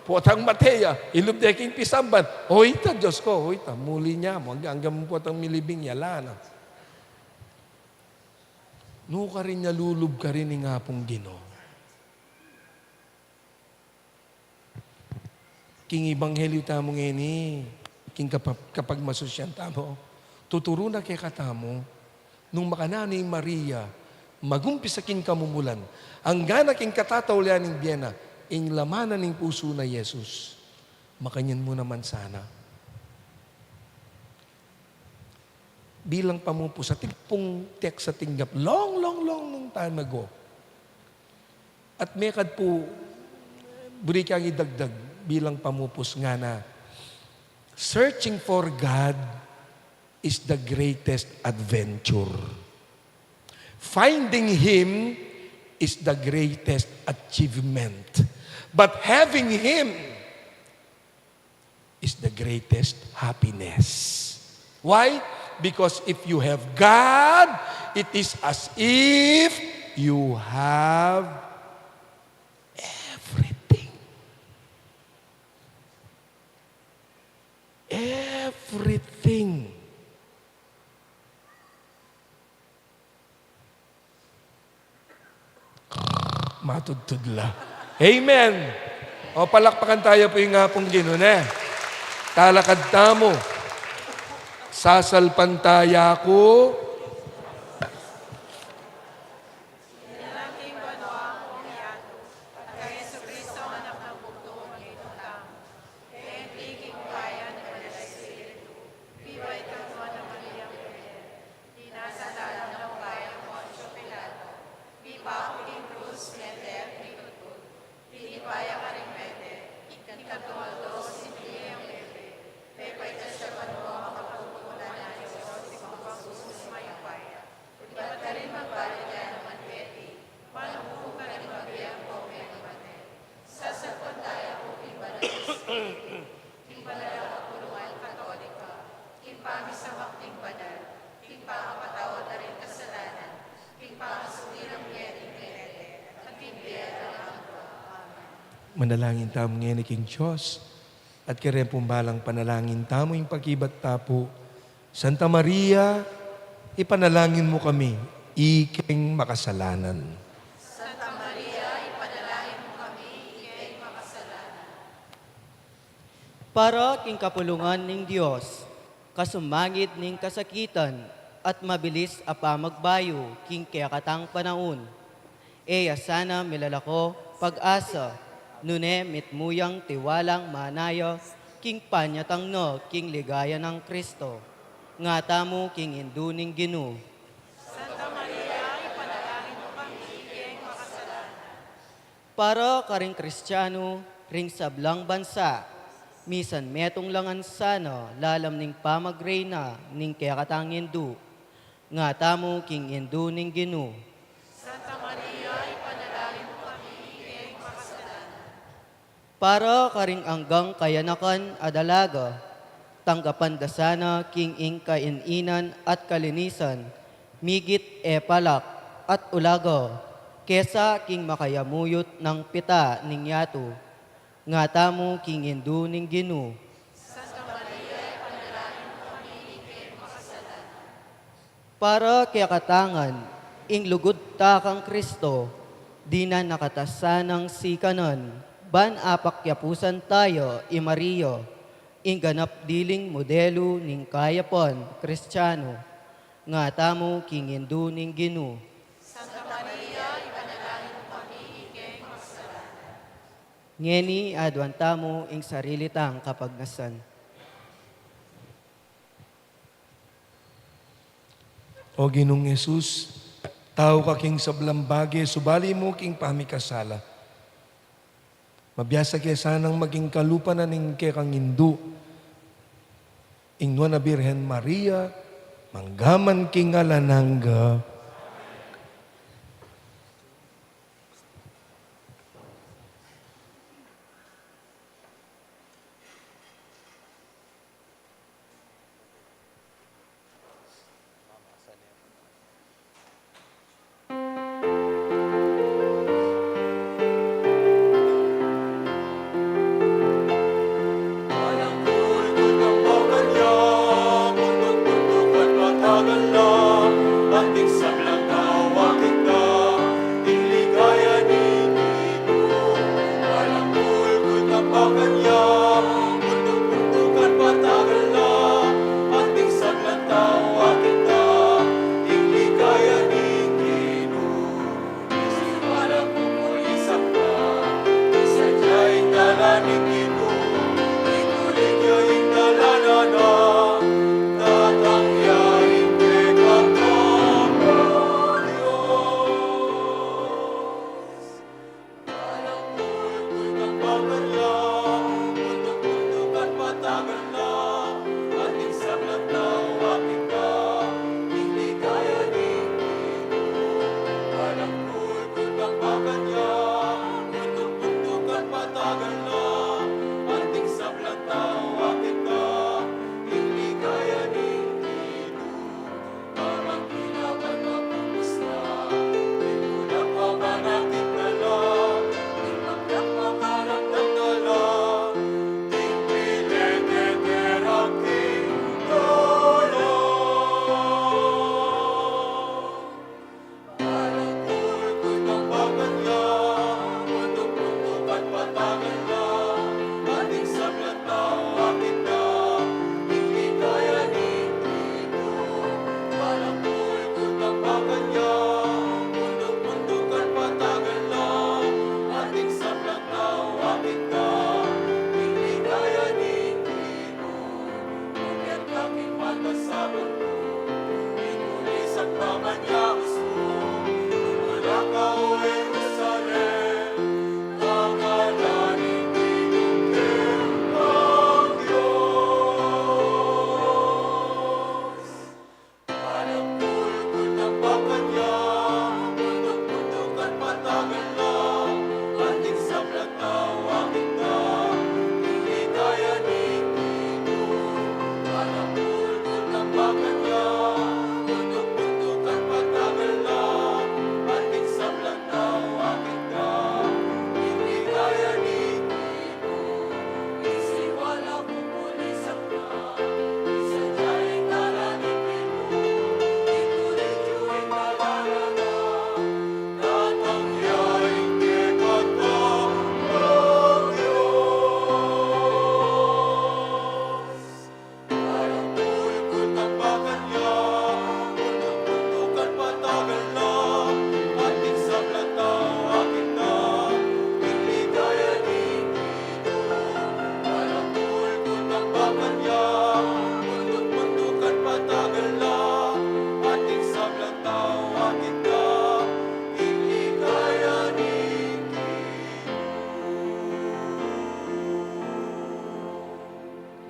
Potang mateya. Ilub na king pisamban. Ita, Diyos ko. Ita, muli niya mo. Hanggang potang milibing yala na. Nuka rin niya lulub ka rin nga pong Ginoo. King Ebanghelyo tamo ngeni, king kapag masusyan tamo, tuturo na kay katamo, nung makanani Maria, magumpisa king kamumulan, ang gana king katatawlian ng biyena, ing lamanan ng puso na Yesus, makanyan mo naman sana. Bilang pamupo sa tipong text sa tinggap, long nung time ago. At mekad po, buri kang idagdag, bilang pamupos nga na, searching for God is the greatest adventure. Finding Him is the greatest achievement. But having Him is the greatest happiness. Why? Because if you have God, it is as if you have everything. Everything. Matudtudla. Amen. Palakpakan tayo po yung nga pong Ginoo. Talakad tamo. Sasalpantaya ko. Manalangin tamo ngayon ni King Diyos. At kaya pumbalang panalangin tamo yung pag-ibat tapo. Santa Maria, ipanalangin mo kami, iking makasalanan. Santa Maria, ipanalangin mo kami, iking makasalanan. Para king kapulungan ning Dios, kasumangit ning kasakitan, at mabilis apa magbayo king kaya katang panaon. Eya sana milalako pag-asa, nune mitmuyang tiwalang manayo, king panyatang no, king ligaya ng Kristo. Nga tamo king induning Ginu. Para karing Kristiyano, ring sablang bansa, misan metong langan sana, lalam ning pamagreyna, ning kaya katang Hindu. Nga tamo king Hindu ning Ginu. Para karing anggang kayanakan adalaga, tanggapan dasana king ing kaininan at kalinisan, migit e palak at ulaga, kesa king makayamuyot ng pita ning yato, nga tamo king Hindu ning Ginu. Para kaya katangan, ing lugod ta kang Kristo, di na nakatasanang sikanan, ban apakyapusan tayo, i Maria, ing ganap diling modelo ning kayapon, Kristiyano, nga tamo king Hindu ning Ginu. Ngeni adwan tamo ing sarili tang kapagnasan. O Ginong Yesus, tao ka king sablambage, subali mo king pamikasala. Mabiyasa kaya sanang maging kalupa na ning kay kang Hindu. Ingwa na Birhen Maria, manggaman king alanangga. Walang kulkul ng bawal niya, bundok-bundok at matagal na, antik sa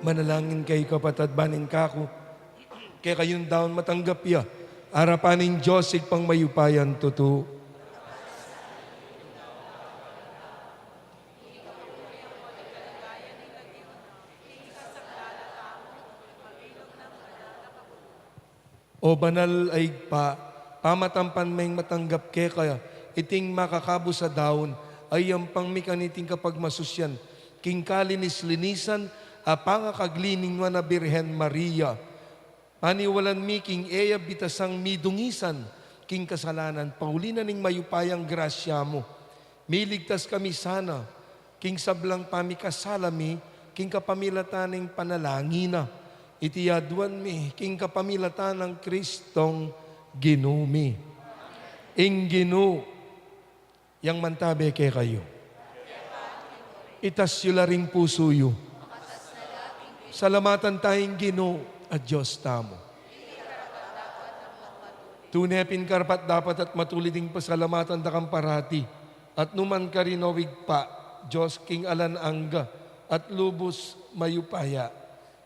manalangin kay kapatid banin kako, kaya kayong daon matanggap ya, arapaning Diyos pang mayupayan tutu. O banal ay pamatampan may matanggap ke kaya, iting makakabo sa daon, ay ang pangmikaniting kapag masusyan, king kalinis-linisan, apangakaglining na Birhen Maria, paniwalan mi king eya bitasang midungisan, king kasalanan, paulinan ning mayupayang grasya mo, miligtas kami sana, king sablang pamikasalami, king kapamilataning panalangina, itiyaduan mi, king kapamilatan ng Kristong ginumi. Ing ginu, yang mantabe ke kayo. Itas yula ring puso yu. Salamatan tayong ginu at Diyos tamo. Tunepin karapat dapat at matuliding pasalamatan da kang parati. At numan ka rin awig pa, Diyos king alan angga, at lubos mayupaya.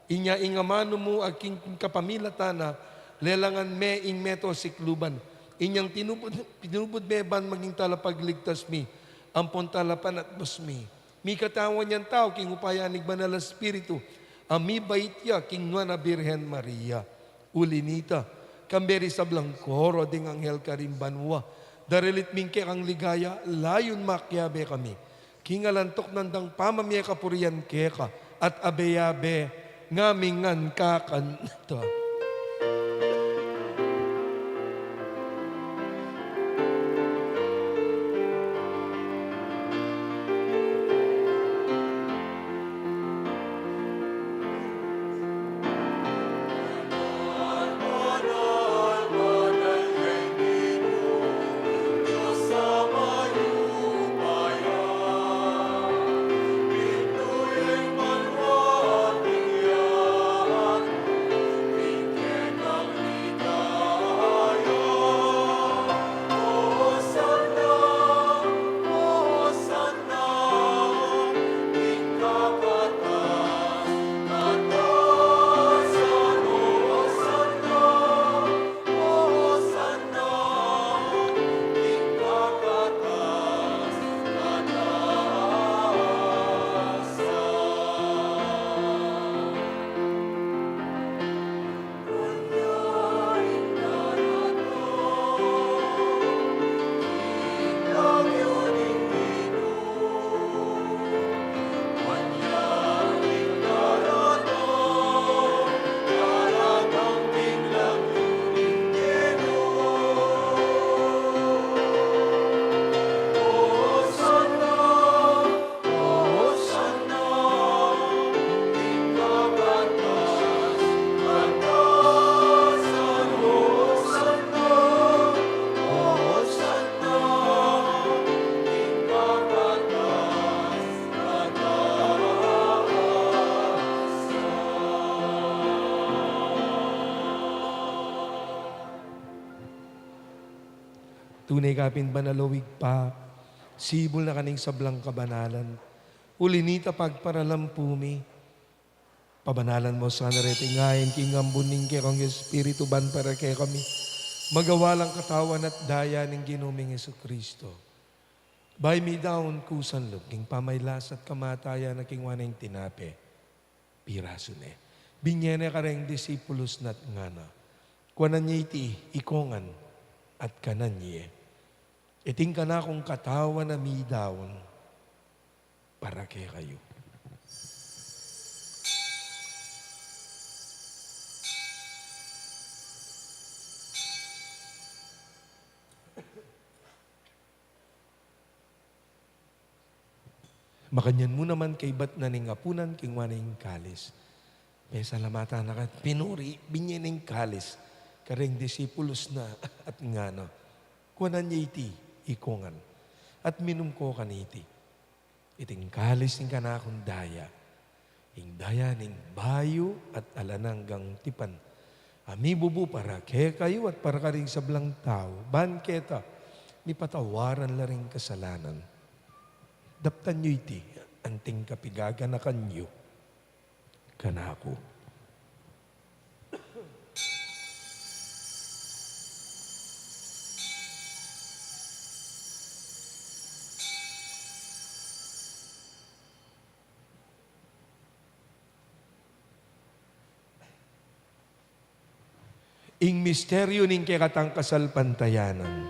Inya ingamano mo aking kapamilatana, lelangan me ing meto sikluban. Inyang tinubod beban maging talapagligtas mi, ampon talapan at busmi. Mi katawan yan tao, king upayanig banal na Espiritu, ami bait ya, king na Birhen Maria. Ulinita, kamberi sablang koro, ding anghel karim banwa. Darilit mingke ang ligaya, layon makyabe kami. Kingalantok nandang pamamye kapurian keka, at abeyabe, ngamingan kakanto. Tunay kapin banalawig pa, sibol na kaning sablang kabanalan. Ulinita pagparalampumi, pabanalan mo sa narete ngayon, kingambuning ke kong Espiritu ban para kay kami. Magawalang katawan at daya ng ginuming Yesu Kristo. By me down kusan loob, king pamaylas at kamataya na king waneng tinape. Piraso ne. Binyene ka rin disipulos nat ngana. Kuanan niya iti ikongan at kanan niya. Iting ka na kong katawan na midawon para kay kayo. Makanyan mo naman kay bat na ning apunan king waning kalis. May salamatan na kat pinuri, binyening kalis, kareng disipulos na at ngano. Kuanan niya iti, ikongan, at minum ko kaniti. Iting kalis ning kanakong daya, ing daya ning bayo at alananggang tipan. Ami bubu para kaya kayo at para karing sablang tao, banketa, ni patawaran la ring kasalanan. Daptan nyo iti, anting kapigaganakan nyo. kanako. Ing misteryo ning kekatang kasal pantayanan.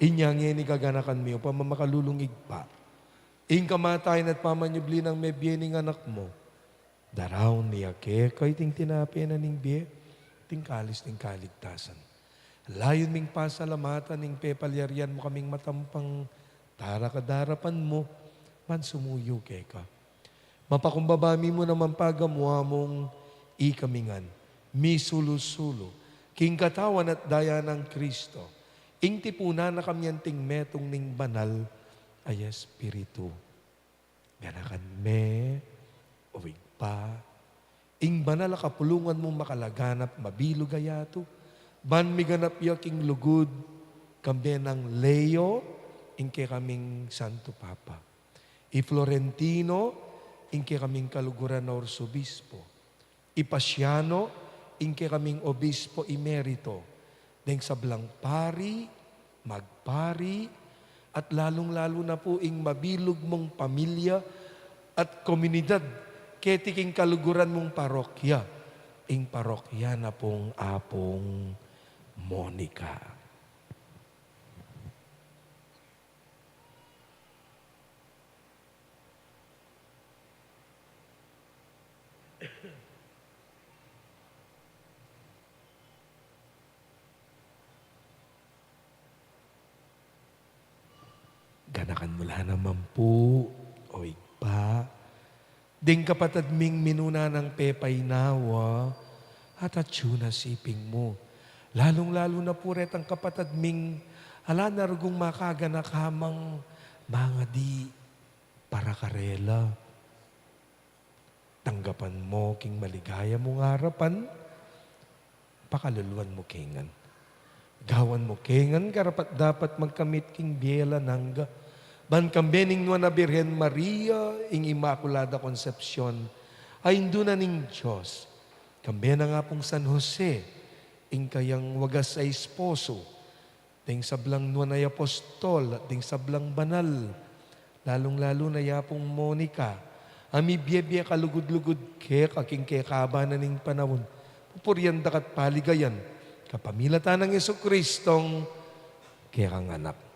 Inyang ni kaganakan mo, pamamakalulungig pa. Ing kamatayan at pamanyubli ng may biyening anak mo. Daraw niya ke, kay ting tinapi na ning biye, ting kalis ning kaligtasan. Layon ming pasalamatan ning pepalyarian mo kaming matampang tarakadarapan mo, man sumuyo ke ka. Mapakumbabami mo naman pagamuha mong ikamingan, misulusulo, king katawan at daya ng Kristo. Ing tipuna na kamyanting metong ning banal ay Espiritu. Ganakan me, uwig pa. Ing banal kapulungan mo makalaganap, mabilog ayato. Ban miganap yaking lugod, kambe ng Leo, ing ke kaming Santo Papa. I Florentino, ing ke kaming kaluguran na Orsobispo. I Pasiano, ing ke kaming Obispo Emerito. Deng sablang pari, magpari, at lalong-lalo na po ing mabilog mong pamilya at komunidad, ketiking kaluguran mong parokya, ing parokya na pong Apong Monica. Ganakan mula naman po, oy pa. Ding kapatid ming minuna ng pepay nawa, at atsuna siping mo. Lalong-lalo na po ret ang kapatid ming ala narugong makaganak hamang mga di para karela. Tanggapan mo king maligaya mong harapan, pakaluluan mo kingan. Gawan mo kingan, karapat dapat magkamit king biela nangga. Ban kambening nwa na Birhen Maria, ing Immaculada Concepcion, ay na ning Diyos. Kambe na nga pong San Jose, ing kayang wagas ay esposo, ting sablang nwa na apostol, ting sablang banal, lalong-lalo na yapong Monica, ami biye kalugod-lugod ke, kaking kekaba na ning panahon, pupuryan dakat paligayan, kapamilatan ng Jesucristong kekang anak.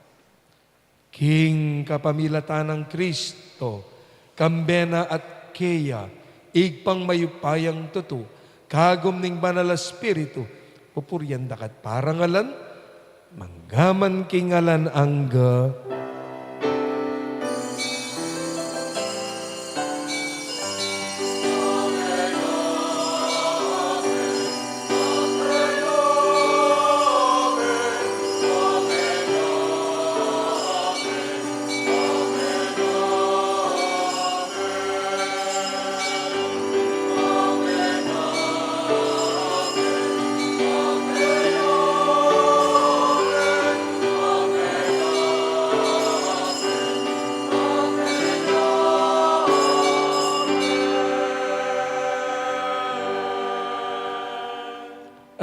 King kapamilatan ng Kristo, kambena at keya, igpang mayupayang tutu, kagom ning banal Espiritu, pupuryan dakat parangalan, manggaman kingalan angga,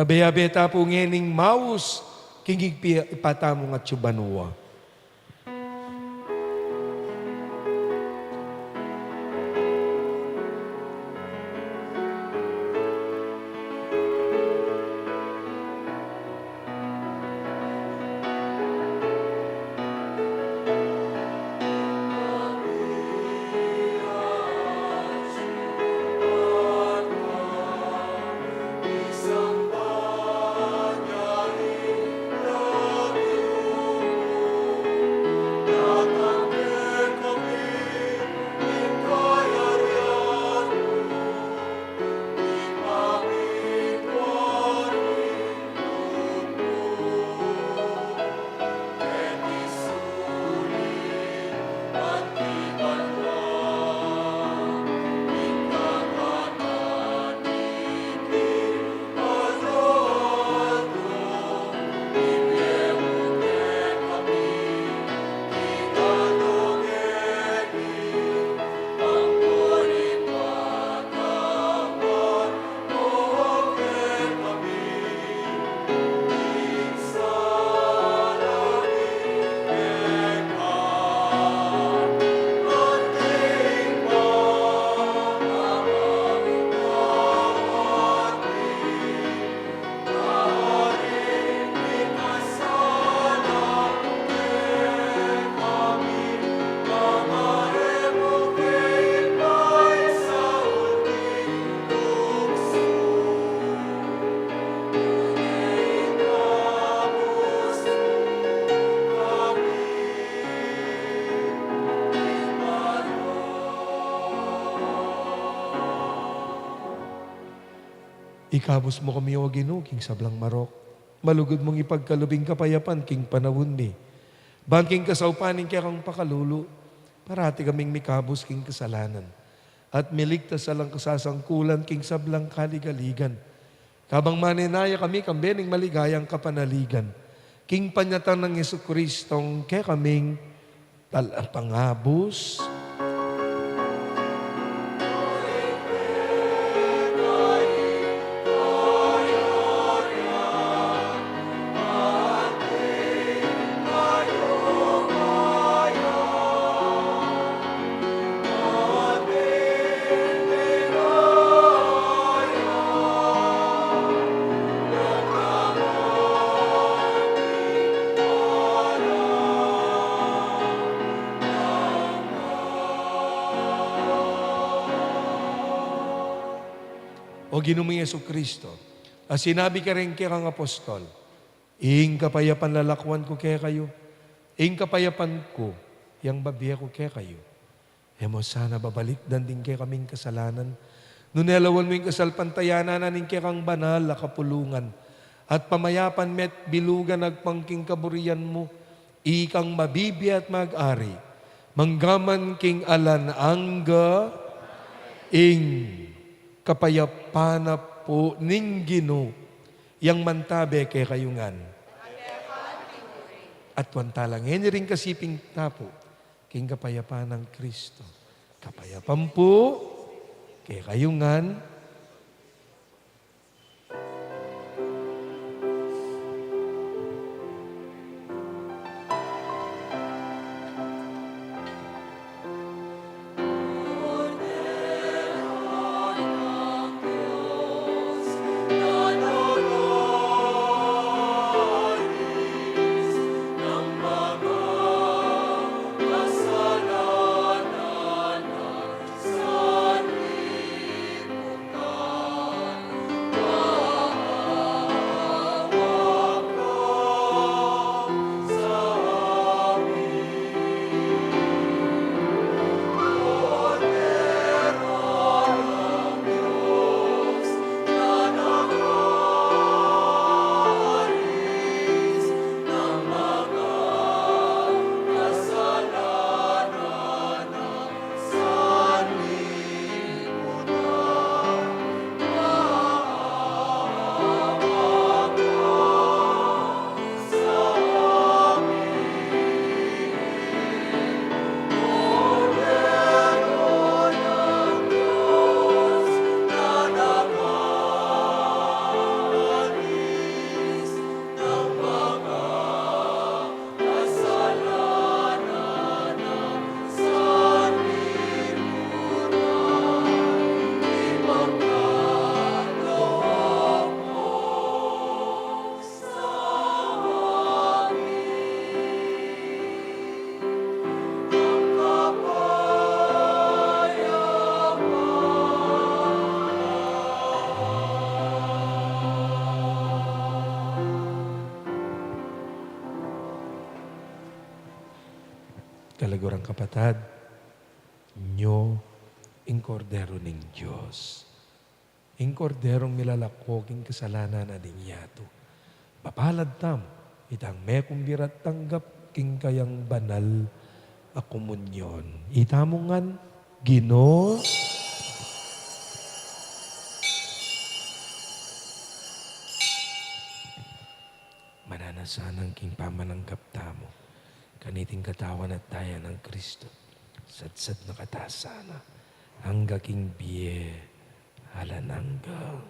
Abaya-beta po ngening maus, kingig ipatamo nga tsubanua. Ikabos mo kami o Ginoo, king sablang marok. Malugod mong ipagkalubing kapayapan, king panawon mi. Bangking kasaupaning kaya kang pakalulu, parati kaming mikabos king kasalanan. At miligtas sa lang kasasangkulan, king sablang kaligaligan. Kabang maninaya kami, kambening maligayang kapanaligan. King panyatan ng Jesucristong kaya kaming pangabos, o Ginoong Jesucristo, as sinabi ka rin kaya kang apostol, ing kapayapan lalakwan ko kaya kayo, ing kapayapan ko, yang babiya ko kaya kayo. Emo sana babalik din kaya kaming kasalanan, nunelawan mo yung kasalpantayanan nanin kaya kang banal na kapulungan, at pamayapan met bilugan nagpangking kaburian mo, ikang mabibi at mag-ari, manggaman king alan angga, ing kapayapana po ning Ginoo yang mantabe kay kayungan. At wantalang hen ring kasiping tapo king kapayapaan ng Kristo. Kapayapan po kay kayungan. Talagurang kapatad, nyo ing kordero ning Diyos. Ing korderong milalakog ing kasalanan na yato. Mapalad tam, itang me kumbirat tanggap king kayang banal a komunyon. Itamongan, Ginoo, mananasanang king pamananggap tamo, kaniting katawan at daya ng Kristo, sadsad na katasana, hangga king biye, halananggang.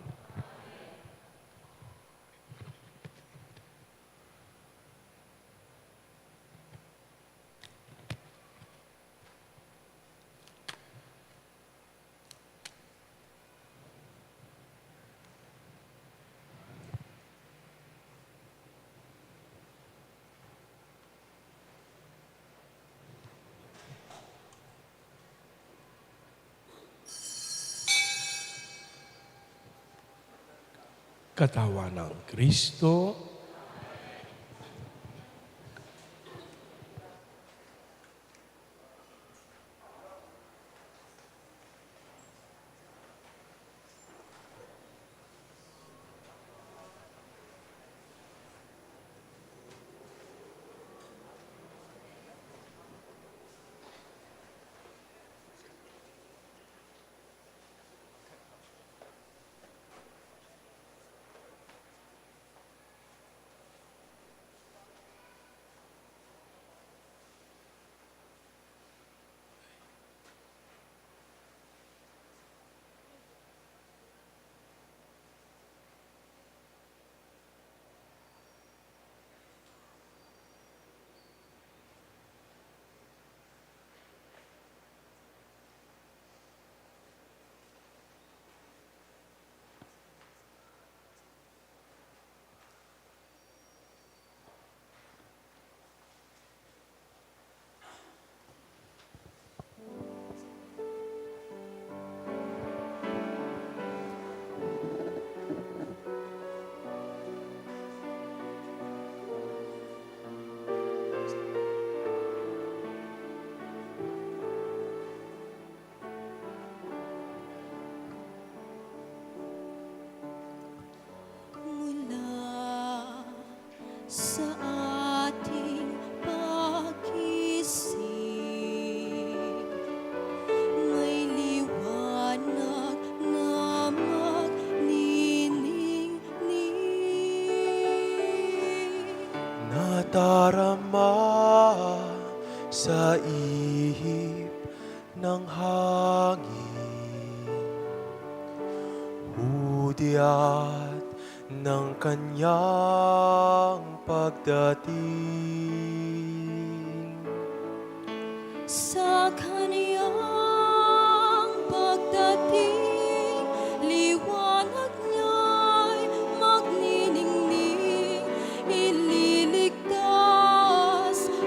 Katawan ng Kristo, Mula sa ating pag-isip, may liwanag na magniningning. Nadarama sa ihip ng hangin, hudyat ng kanyang pagdating. Sa kaniyang pagdating, liwanag niya'y magniningning, ililigtas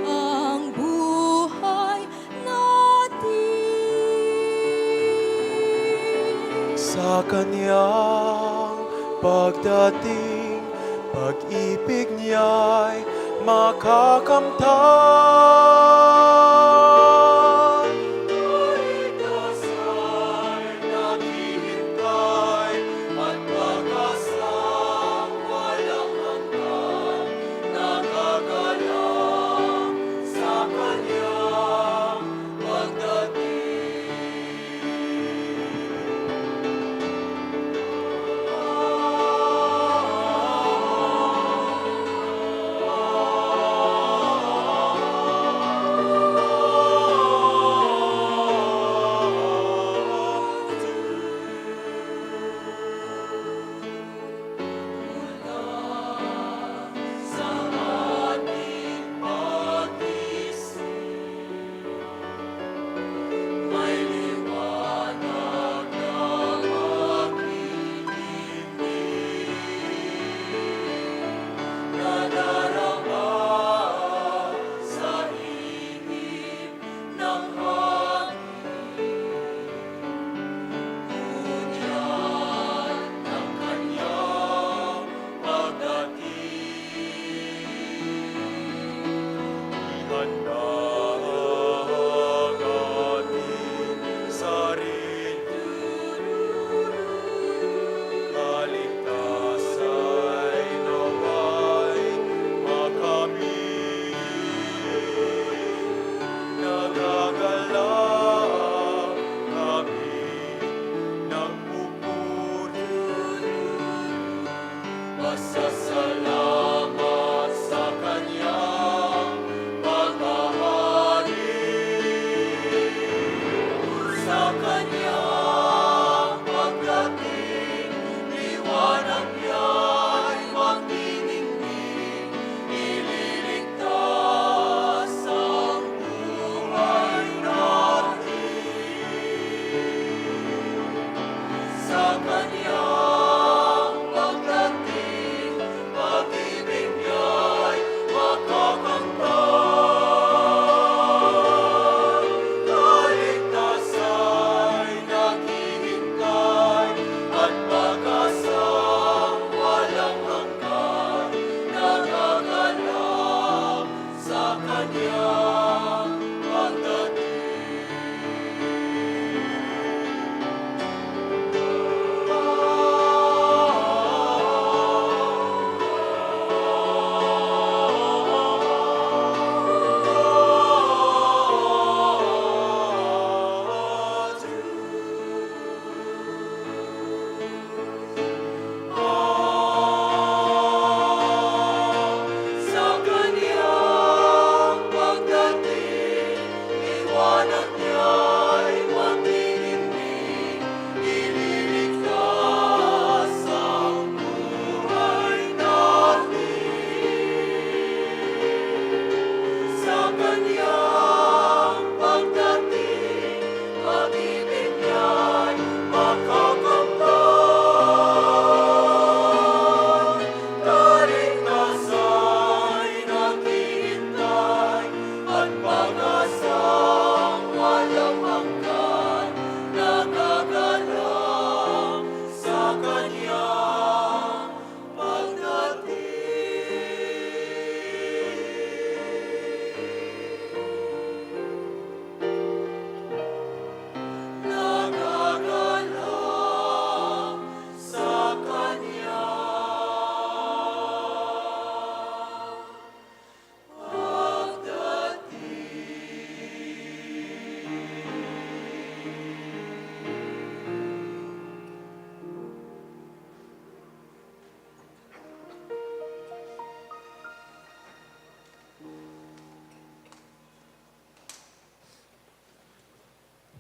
ang buhay natin. Sa kanyang pagdating, pag-ibig niya'y makakamtan. Ligtas ay naghihintay at pag-asang walang hanggan, nakagalang sa kanyang pagdating.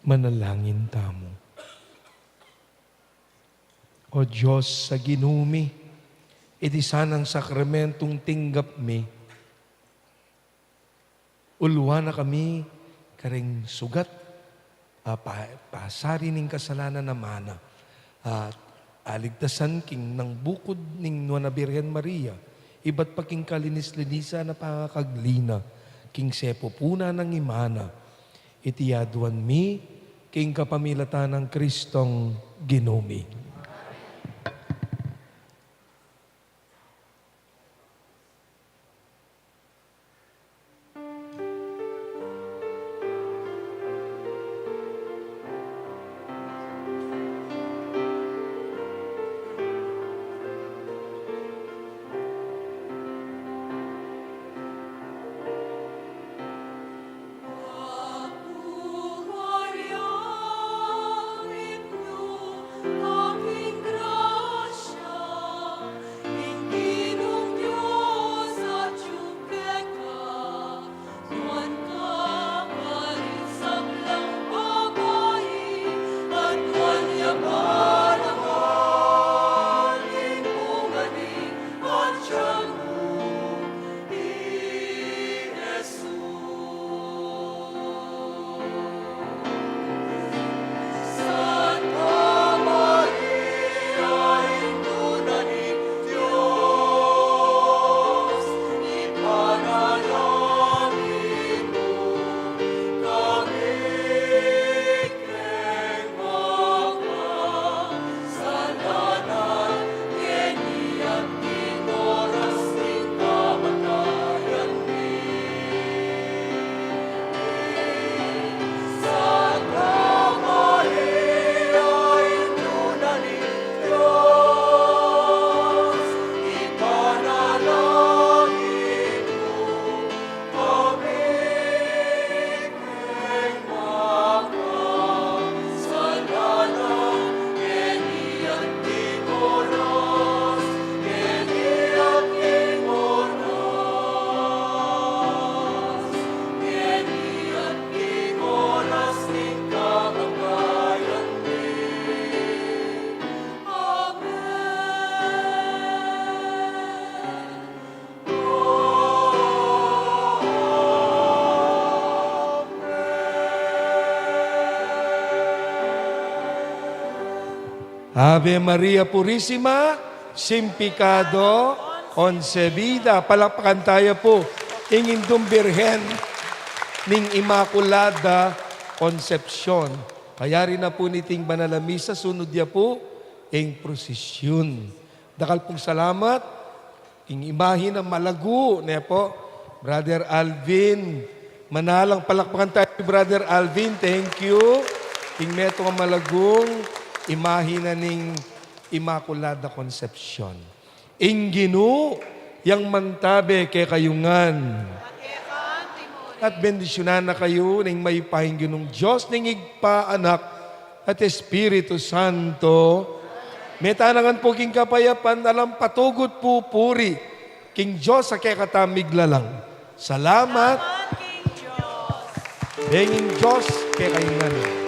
Manalangin tamo. O Diyos sa ginumi, iti sanang sakramentong tinggap mi, ulwa na kami karing sugat, pasari ning kasalanan na mana, at aligtasan king ng bukod ning Nuana Birhen Maria, iba't pa king kalinis-linisa na pangakaglina, king sepo puna ng imana, itiyaduan mi, king kapamilatan ng Kristong ginumi. Ave Maria Purisima, sin pecado concebida. Palakpakan tayo po, ingindong Birhen ning Immaculada Concepcion. Kaya rin na po niting Banalamisa, sunod niya po, ing prosesyon. Dakal pong salamat, ing imahin ng malago, niya po, Brother Alvin. Manalang palakpakan tayo, Brother Alvin, thank you. Ing meto ang malagong, imahina ning Immaculada Concepcion. Inginu, yang mantabe kay kayungan. At bendisyonan na kayo ning may pahingginong Diyos, ning igpa anak at Espiritu Santo. Metanangan po king kapayapan, alam patugod po puri, king Diyos sa kay katamig lalang. Salamat. Benging Diyos kay kayungan.